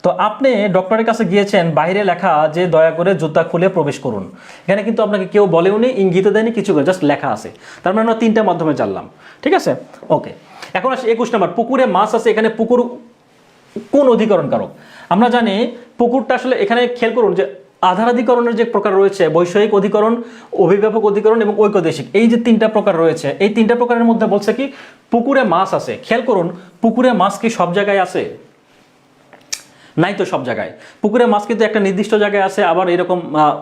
তো আপনি ডক্টরের কাছে গিয়েছেন, বাইরে লেখা যে দয়া করে জুতা খুলে প্রবেশ করুন, এখানে কিন্তু আপনাকে কেউ বলেও নি, ইঙ্গিত দেয়নি, কিছু করে, জাস্ট লেখা আছে। তার মানে আমরা 3টা মাধ্যমে জানলাম। ঠিক আছে, ওকে। এখন আসে 21 নম্বর, পুকুরে মাছ আছে। এখানে পুকুর কোন অধিকরণ কারক, আমরা জানি পুকুরটা আসলে, এখানে খেয়াল করুন যে আধারাধিকরণের যে প্রকার রয়েছে, বৈষয়িক অধিকরণ, অভিব্যাপক অধিকরণ এবং ঐকদেশিক, এই যে 3টা প্রকার রয়েছে, এই 3টা প্রকারের মধ্যে বলছে কি পুকুরে মাছ আছে। খেয়াল করুন, পুকুরে মাছ কি সব জায়গায় আছে, নাই তো সব জায়গায়। পুকুরের মাছ কিন্তু একটা নির্দিষ্ট জায়গায় আছে, আবার এরকম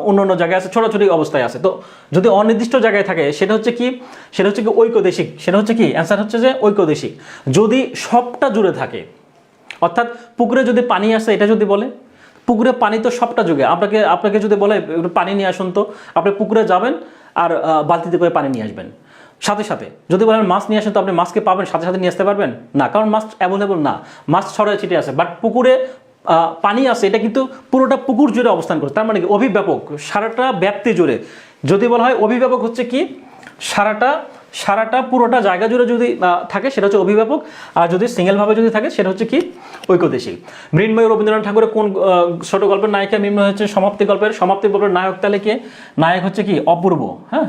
অন্য অন্য জায়গায় আছে, ছোটাছুটি অবস্থায় আছে। তো যদি অনির্দিষ্ট জায়গায় থাকে সেটা হচ্ছে কি ঐকদেশিক। সেটা হচ্ছে কি অ্যান্সার হচ্ছে যে ঐকদেশিক। যদি সবটা জুড়ে থাকে, অর্থাৎ পুকুরে যদি পানি আসে এটা যদি বলে, পুকুরে পানি তো সবটা যুগে, আপনাকে যদি বলে একটু পানি নিয়ে আসুন, তো আপনি পুকুরে যাবেন আর বালতিতে করে পানি নিয়ে আসবেন সাথে সাথে। যদি বলেন মাছ নিয়ে আসেন, তো আপনি মাছকে পাবেন সাথে সাথে নিয়ে আসতে পারবেন না, কারণ মাছ অ্যাভেলেবল না, মাছ ছড়ায় ছিটে আছে। বাট পুকুরে পানি আছে, এটা কিন্তু পুরোটা পুকুর জুড়ে অবস্থান করছে, তার মানে কি অভিব্যাপক, সারাটা ব্যাপ্তি জুড়ে। যদি বলা হয় অভিব্যাপক হচ্ছে কি সারাটা পুরোটা জায়গা জুড়ে যদি থাকে সেটা হচ্ছে অভিব্যাপক, আর যদি সিঙ্গেলভাবে যদি থাকে সেটা হচ্ছে কি ঐকদেশিক। মৃন্ময়ী রবীন্দ্রনাথ ঠাকুরের কোন ছোট গল্পের নায়িকা? মৃন্ময় হচ্ছে সমাপ্তি গল্পের নায়ক। তাহলে কে? নায়ক হচ্ছে কি অপূর্ব। হ্যাঁ,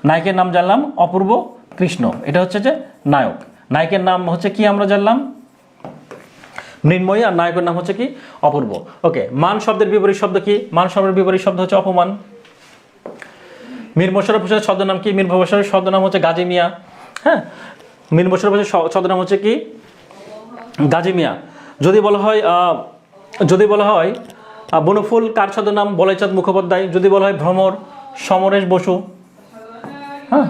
নায়কের নাম জানলাম অপূর্ব কৃষ্ণ, এটা হচ্ছে যে নায়ক। নায়কের নাম হচ্ছে কি আমরা জানলাম মৃন্ময়ী, আর নায়কের নাম হচ্ছে কি অপূর্ব। ওকে, মান শব্দের বিপরীত শব্দ কি? মান শব্দের বিপরীত শব্দ হচ্ছে অপমান। মীর মোশাররফ হোসেনের ছদ্মনাম কি? মীর মোশাররফের ছদ্মনাম হচ্ছে গাজী মিয়া। হ্যাঁ, মীর মোশাররফ হোসেনের ছদ্মনাম হচ্ছে কি গাজী মিয়া। যদি বলা হয় বনফুল কার ছদ্মনাম? বলাইচাঁদ মুখোপাধ্যায়। যদি বলা হয় ভ্রমর, সমরেশ বসু। হ্যাঁ,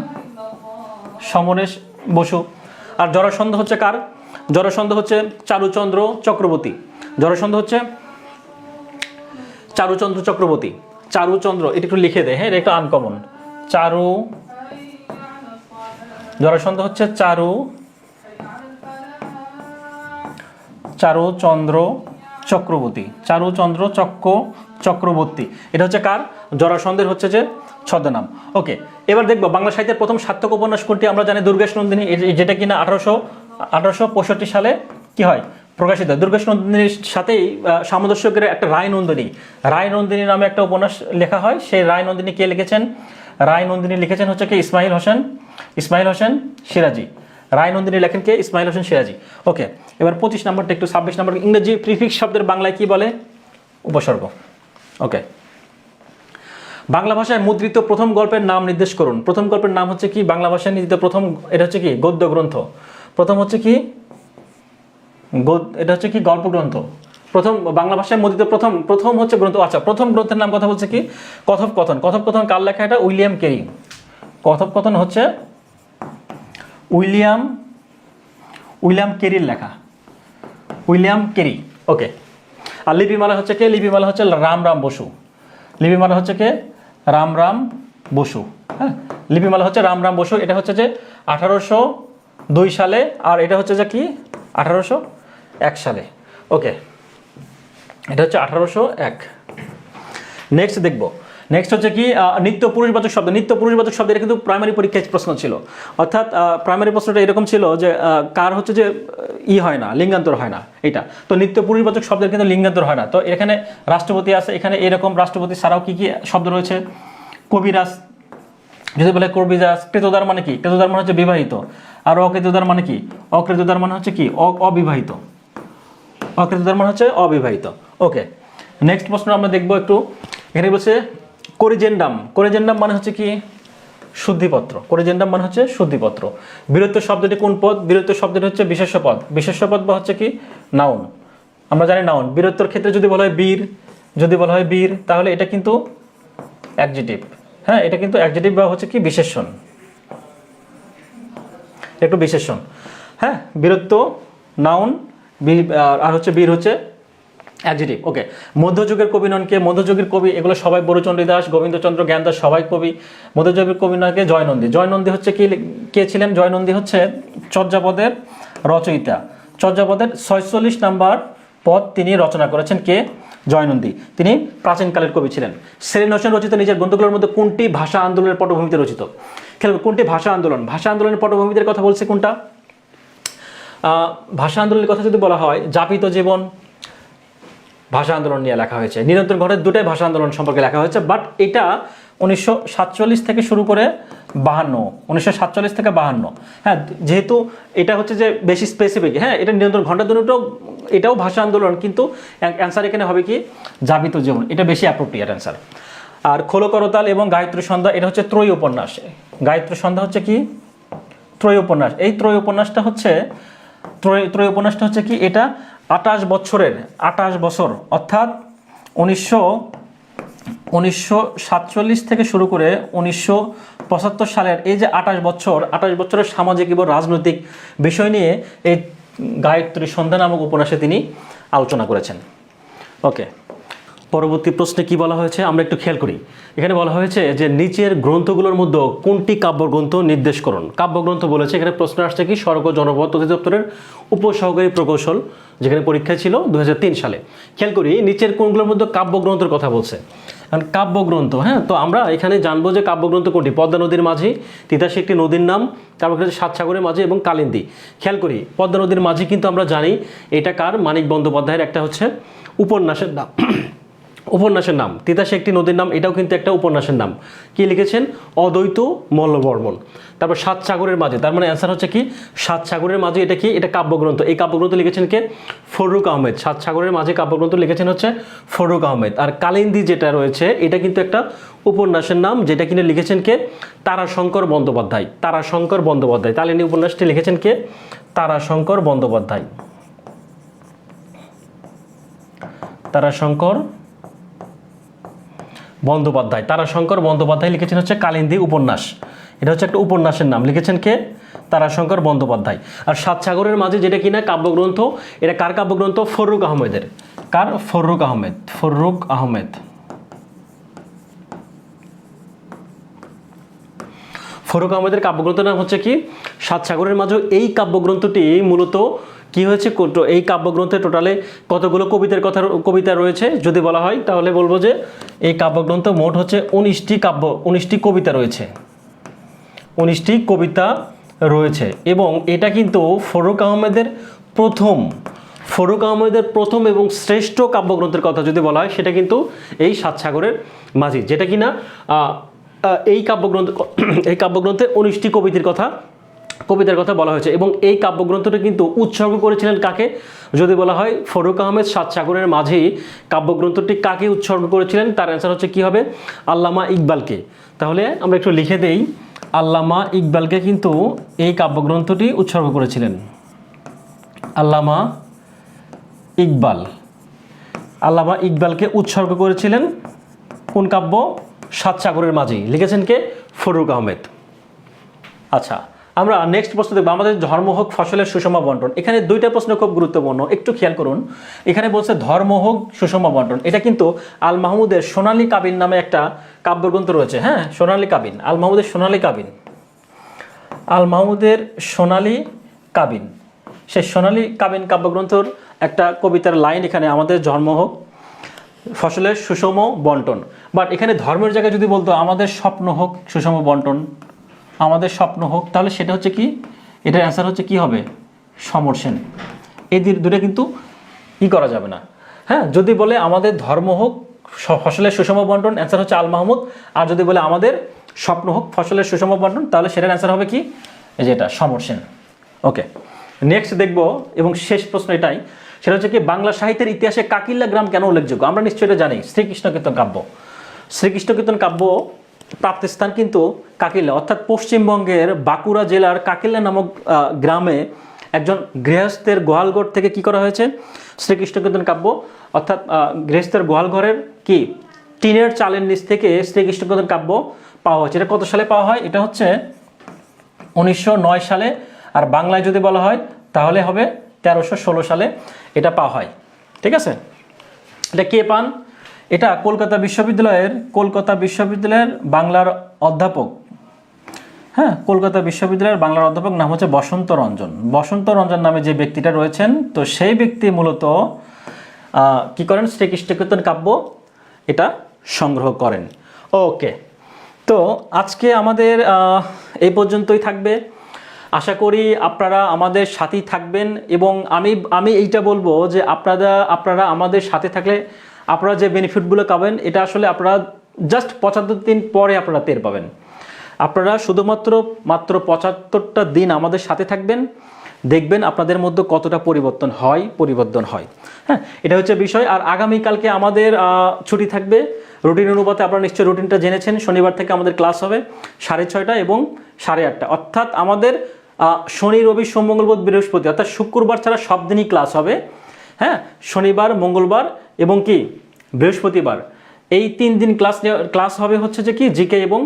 সমরেশ বসু। আর জরাসন্ধ হচ্ছে কার? জরাসন্ধ হচ্ছে চারুচন্দ্র চক্রবর্তী। জরাসন্ধ হচ্ছে চারুচন্দ্র চক্রবর্তী। চারুচন্দ্র, এটা একটু লিখে দেয়, হ্যাঁ, এটা একটু আনকমন। জরাসন্ধ হচ্ছে চারুচন্দ্র চক্রবর্তী। এটা হচ্ছে কার? জরাসন্ধের হচ্ছে যে ছদ্মনাম। ওকে, এবার দেখবো বাংলা সাহিত্যের প্রথম সার্থক উপন্যাস কোনটি? আমরা জানি দুর্গেশ নন্দিনী, যেটা কিনা 1865 সালে কি হয় প্রকাশিত। দুর্গেশ নন্দিনীর সাথেই সামঞ্জস্যের একটা রায়নন্দিনী নামে একটা উপন্যাস লেখা হয়। সেই রায়নন্দিনী কে লিখেছেন? রায়নন্দিনী লিখেছেন হচ্ছে কি ইসমাইল হোসেন সিরাজি। রায়নন্দিনী লেখেন কে? ইসমাইল হোসেন সিরাজি। ওকে, এবার 25 নম্বরটা একটু 26 নম্বর, ইংরেজি প্রিফিক্স শব্দের বাংলায় কি বলে? উপসর্গ। ওকে, বাংলা ভাষায় মুদ্রিত প্রথম গল্পের নাম নির্দেশ করুন। প্রথম গল্পের নাম হচ্ছে কি বাংলা ভাষায় নির্মিত প্রথম? এটা হচ্ছে কি গদ্য গ্রন্থ। প্রথম হচ্ছে কি এটা হচ্ছে কি গল্প গ্রন্থ। প্রথম বাংলা ভাষায় মুদ্রিত প্রথম হচ্ছে গ্রন্থ। আচ্ছা, প্রথম গ্রন্থের নাম কথা বলছে কি কথোপকথন কার লেখা? এটা উইলিয়াম কেরি। কথোপকথন হচ্ছে উইলিয়াম কেরির লেখা, উইলিয়াম কেরি। ওকে, আর লিপিমালা হচ্ছে কে? লিপিমালা হচ্ছে রামরাম বসু। হ্যাঁ, লিপিমালা হচ্ছে রামরাম বসু। এটা হচ্ছে যে 1802 সালে, আর এটা হচ্ছে যে কি 1801 সালে। ওকে, এটা হচ্ছে 1801। নেক্সট হচ্ছে কি নিত্য পুরুষবাচক শব্দ। নিত্য পুরুষবাচক শব্দ এটা কিন্তু প্রাইমারি পরীক্ষায় প্রশ্ন ছিল। অর্থাৎ প্রাইমারি প্রশ্নটা এরকম ছিল যে কার হচ্ছে যে হয় না, লিঙ্গান্তর হয় না এটা। তো নিত্য পুরুষবাচক শব্দের কিন্তু লিঙ্গান্তর হয় না। তো এখানে রাষ্ট্রপতি আছে, এখানে এরকম রাষ্ট্রপতি ছাড়াও কি শব্দ রয়েছে? কবিরাজ। যদি বলে কবিরাজ। কৃতদার মানে কি? কৃতদার মানে হচ্ছে বিবাহিত। আর অকৃতদার মানে কি? অকৃতদার মানে হচ্ছে কি অবিবাহিত। অকৃতদার মানে হচ্ছে অবিবাহিত। ওকে, নেক্সট প্রশ্ন আমরা দেখবো একটু। এখানে বলছে করিজেন্ডাম মানে হচ্ছে কি শুদ্ধিপত্র। করিজেন্ডাম মানে হচ্ছে শুদ্ধিপত্র। বীরত্ব শব্দটি কোন পদ? বীরত্ব শব্দটি হচ্ছে বিশেষ্য পদ বা হচ্ছে কি নাউন। আমরা জানি নাউন। বীরত্বর ক্ষেত্রে যদি বলা হয় বীর, তাহলে এটা কিন্তু অ্যাডজেক্টিভ। হ্যাঁ, এটা কিন্তু অ্যাডজেক্টিভ বা হচ্ছে কি বিশেষণ, একটু বিশেষণ। হ্যাঁ, বীরত্ব নাউন, আর হচ্ছে বীর হচ্ছে অ্যাডজেক্টিভ। ওকে, মধ্যযুগের কবি নন কে? মধ্যযুগের কবি এগুলো সবাই বরুচন্ডী দাস, গোবিন্দচন্দ্র জ্ঞানদাস, সবাই কবি। মধ্যযুগের কবি নয় কে? জয়নন্দী হচ্ছে কে ছিলেন? জয়নন্দী হচ্ছে চর্যাপদের রচয়িতা। চর্যাপদের 46 নাম্বার পদ তিনি রচনা করেছেন। কে? জয়নন্দী। তিনি প্রাচীনকালের কবি ছিলেন। সেলিম হোসেন রচিত নিজের গ্রন্থগুলোর মধ্যে কোনটি ভাষা আন্দোলনের পটভূমিতে রচিত? কোনটি ভাষা আন্দোলনের পটভূমিতে কথা বলছে কোনটা? ভাষা আন্দোলনের কথা যদি বলা হয়, যাপিত জীবন ভাষা আন্দোলন নিয়ে লেখা হয়েছে। নিরন্তর ঘটের দুটাই ভাষা আন্দোলন সম্পর্কে লেখা হয়েছে, বাট এটা 1947 থেকে শুরু করে 1947 থেকে 52। হ্যাঁ, যেহেতু এটা হচ্ছে যে বেশি স্পেসিফিক। হ্যাঁ, এটা নিরন্তর ঘণ্টা দুটোও এটাও ভাষা আন্দোলন, কিন্তু অ্যান্সার এখানে হবে কি যাপিত জীবন, এটা বেশি অ্যাপ্রোপ্রিয়েট অ্যান্সার। আর খোলো করতাল এবং গায়ত্রী সন্ধ্যা এটা হচ্ছে ত্রয়ী উপন্যাস। গায়ত্রী সন্ধ্যা হচ্ছে কি ত্রয়ী উপন্যাস। এই ত্রয়ী উপন্যাসটা হচ্ছে কি এটা 28 বছর অর্থাৎ 1947 থেকে শুরু করে 1975 সালের এই যে 28 বছরের সামাজিক এবং রাজনৈতিক বিষয় নিয়ে এই গায়ত্রী সন্ধ্যা নামক উপন্যাসে তিনি আলোচনা করেছেন। ওকে, পরবর্তী প্রশ্নে কি বলা হয়েছে আমরা একটু খেয়াল করি। এখানে বলা হয়েছে যে নিচের গ্রন্থগুলোর মধ্যে কোনটি কাব্যগ্রন্থ নির্দেশ করুন। কাব্যগ্রন্থ বলেছে, এখানে প্রশ্ন আসছে কি সড়ক ও জনপথ অধিদপ্তরের উপসহকারী প্রকৌশল, যেখানে পরীক্ষা ছিল 2003 সালে। খেয়াল করি নিচের কোনগুলোর মধ্যে কাব্যগ্রন্থের কথা বলছে। কারণ কাব্যগ্রন্থ, হ্যাঁ, তো আমরা এখানে জানবো যে কাব্যগ্রন্থ কোনটি। পদ্মা নদীর মাঝি, তিতাসী একটি নদীর নাম, তারপর সাত সাগরের মাঝি এবং কালিন্দী। খেয়াল করি পদ্মা নদীর মাঝি কিন্তু আমরা জানি এটা কার, মানিক বন্দ্যোপাধ্যায়ের একটা হচ্ছে উপন্যাসের নাম। উপন্যাসের নাম তিতাসী একটি নদীর নাম, এটাও কিন্তু একটা উপন্যাসের নাম। কি লিখেছেন? অদ্বৈত মল্লবর্মণ। তারপর সাত সাগরের মাঝে, তার মানে অ্যান্সার হচ্ছে কি সাত সাগরের মাঝে। এটা কি? এটা কাব্যগ্রন্থ। এই কাব্যগ্রন্থ লিখেছেন কে? ফররুখ আহমেদ। সাত সাগরের মাঝে কাব্যগ্রন্থ লিখেছেন হচ্ছে ফররুখ আহমেদ। আর কালিন্দী যেটা রয়েছে এটা কিন্তু একটা উপন্যাসের নাম, যেটা কিনে লিখেছেন কে? তারাশঙ্কর বন্দ্যোপাধ্যায়। তারাশঙ্কর বন্দ্যোপাধ্যায়। কালিন্দী উপন্যাসটি লিখেছেন কে? তারাশঙ্কর বন্দ্যোপাধ্যায়। তারাশঙ্কর বন্দ্যোপাধ্যায়। তারাশঙ্কর বন্দ্যোপাধ্যায় লিখেছেন হচ্ছে কালিন্দী উপন্যাস। এটা হচ্ছে একটা উপন্যাসের নাম, লিখেছেন কে? তারাশঙ্কর বন্দ্যোপাধ্যায়। আর সাত সাগরের মাঝে যেটা কিনা কাব্যগ্রন্থ, এটা কার কাব্যগ্রন্থ? ফররুখ আহমেদের। কার? ফররুখ আহমেদ। ফররুখ আহমেদ। ফররুখ আহমেদের কাব্যগ্রন্থের নাম হচ্ছে কি সাত সাগরের মাঝে। এই কাব্যগ্রন্থটি মূলত কি হয়েছে, এই কাব্যগ্রন্থে টোটালে কতগুলো কবিতা রয়েছে যদি বলা হয়, তাহলে বলবো যে এই কাব্যগ্রন্থ মোট হচ্ছে 19টি কবিতা রয়েছে। 19টি কবিতা রয়েছে এবং এটা কিন্তু ফররুখ আহমেদের প্রথম এবং শ্রেষ্ঠ কাব্যগ্রন্থের কথা যদি বলা হয়, সেটা কিন্তু এই সাত সাগরের মাঝি, যেটা কিনা এই কাব্যগ্রন্থে 19টি কবিতার কথা বলা হয়েছে। এবং এই কাব্যগ্রন্থটা কিন্তু উৎসর্গ করেছিলেন কাকে যদি বলা হয়? ফররুখ আহমেদ সাত সাগরের মাঝেই কাব্যগ্রন্থটি কাকে উৎসর্গ করেছিলেন? তার অ্যান্সার হচ্ছে কি হবে? আল্লামা ইকবালকে। তাহলে আমরা একটু লিখে দেই, আল্লামা ইকবালকে কিন্তু এই কাব্যগ্রন্থটি উৎসর্গ করেছিলেন। আল্লামা ইকবালকে উৎসর্গ করেছিলেন কোন কাব্য? সাত সাগরের মাঝেই। লিখেছেন কে? ফররুখ আহমেদ। আচ্ছা, আমরা নেক্সট প্রশ্ন দেখব, আমাদের ধর্ম হোক ফসলের সুষম বন্টন। এখানে দুইটা প্রশ্ন খুব গুরুত্বপূর্ণ, একটু খেয়াল করুন। এখানে বলছে ধর্ম হোক সুষম বন্টন। এটা কিন্তু আল মাহমুদের সোনালী কাবিন নামে একটা কাব্যগ্রন্থ রয়েছে। হ্যাঁ, সোনালী কাবিন, আল মাহমুদের সোনালী কাবিন। আল মাহমুদের সোনালী কাবিন, সেই সোনালী কাবিন কাব্যগ্রন্থর একটা কবিতার লাইন এখানে, আমাদের ধর্ম হোক ফসলের সুষম বন্টন। বাট এখানে ধর্মের জায়গায় যদি বলতো আমাদের স্বপ্ন হোক সুষম বন্টন, আমাদের স্বপ্ন হোক, তাহলে সেটা হচ্ছে কি, এটার অ্যান্সার হচ্ছে কি হবে? সমর সেন। এই দুটো কিন্তু করা যাবে না। হ্যাঁ, যদি বলে আমাদের ধর্ম হোক ফসলের সুষম বন্টন, অ্যান্সার হচ্ছে আল মাহমুদ। আর যদি বলে আমাদের স্বপ্ন হোক ফসলের সুষম বন্টন, তাহলে সেটার অ্যান্সার হবে কি? এই যে এটা, সমর সেন। ওকে, নেক্সট দেখবো এবং শেষ প্রশ্ন এটাই, সেটা হচ্ছে কি বাংলা সাহিত্যের ইতিহাসে কাকিল্যা গ্রাম কেন উল্লেখযোগ্য? আমরা নিশ্চয়ই এটা জানি, শ্রীকৃষ্ণ কীর্তন কাব্য। শ্রীকৃষ্ণ কীর্তন কাব্য প্রাপ্তিস্থান কিন্তু কাকিল্যা, অর্থাৎ পশ্চিমবঙ্গের বাঁকুড়া জেলার কাকিল্যা নামক গ্রামে একজন গৃহস্থের গোয়ালঘর থেকে কি করা হয়েছে? শ্রীকৃষ্ণ কীর্তন কাব্য, অর্থাৎ গৃহস্থের গোয়ালঘরের কি টিনের চালের নিচ থেকে শ্রীকৃষ্ণ কীর্তন কাব্য পাওয়া হয়েছে। এটা কত সালে পাওয়া হয়? এটা হচ্ছে 1909 সালে। আর বাংলায় যদি বলা হয় তাহলে হবে 1316 সালে এটা পাওয়া হয়। ঠিক আছে, এটা কে পান? এটা কলকাতা বিশ্ববিদ্যালয়ের বাংলার অধ্যাপক। হ্যাঁ, কলকাতা বিশ্ববিদ্যালয়ের বাংলার অধ্যাপক, নাম হচ্ছে বসন্ত রঞ্জন নামে যে ব্যক্তিটা রয়েছেন, তো সেই ব্যক্তি মূলত কি করেন? শ্রীকৃষ্ণ কীর্তন কাব্য এটা সংগ্রহ করেন। ওকে, তো আজকে আমাদের এই পর্যন্তই থাকবে। আশা করি আপনারা আমাদের সাথেই থাকবেন এবং আমি এইটা বলবো যে আপনারা আমাদের সাথে থাকলে আপনারা যে বেনিফিটগুলো পাবেন, এটা আসলে আপনারা জাস্ট 75 দিন পরে আপনারা টের পাবেন। আপনারা শুধুমাত্র 75টা দিন আমাদের সাথে থাকবেন, দেখবেন আপনাদের মধ্যে কতটা পরিবর্তন হয়। হ্যাঁ, এটা হচ্ছে বিষয়। আর আগামীকালকে আমাদের ছুটি থাকবে রুটিন অনুপাতে। আপনারা নিশ্চয়ই রুটিনটা জেনেছেন। শনিবার থেকে আমাদের ক্লাস হবে 6:30 এবং 8:30, অর্থাৎ আমাদের শনি, রবি, সোম, মঙ্গল, বুধ, বৃহস্পতি, অর্থাৎ শুক্রবার ছাড়া সব দিনই ক্লাস হবে হ্যাঁ, শনিবার, মঙ্গলবার এবং কি বৃহস্পতিবার এই 3 দিন ক্লাস হবে হচ্ছে যে কি জিকে এবং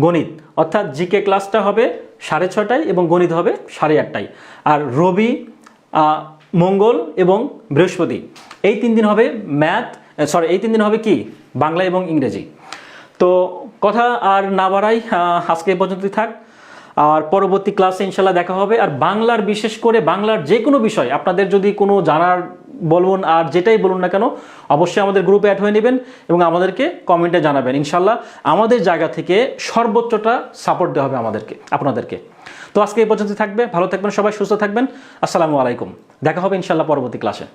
গণিত। অর্থাৎ জিকে ক্লাসটা হবে 6:30টায় এবং গণিত হবে 8:30টায়। আর রবি, মঙ্গল এবং বৃহস্পতি এই 3 দিন হবে এই 3 দিন হবে কি বাংলা এবং ইংরেজি। তো কথা আর না বাড়াই, আজকে এই পর্যন্তই থাক। আর পরবর্তী ক্লাসে ইনশাল্লাহ দেখা হবে। আর বাংলার, বিশেষ করে বাংলার যে কোনো বিষয় আপনাদের যদি কোনো জানার বলুন আর যেটাই বলুন না কেন, অবশ্যই আমাদের গ্রুপে অ্যাড হয়ে নেবেন এবং আমাদেরকে কমেন্টে জানাবেন। ইনশাল্লাহ আমাদের জায়গা থেকে সর্বোচ্চটা সাপোর্ট দেওয়া হবে আপনাদেরকে। তো আজকে এই পর্যন্ত থাকবে। ভালো থাকবেন সবাই, সুস্থ থাকবেন। আসসালামু আলাইকুম। দেখা হবে ইনশাল্লাহ পরবর্তী ক্লাসে।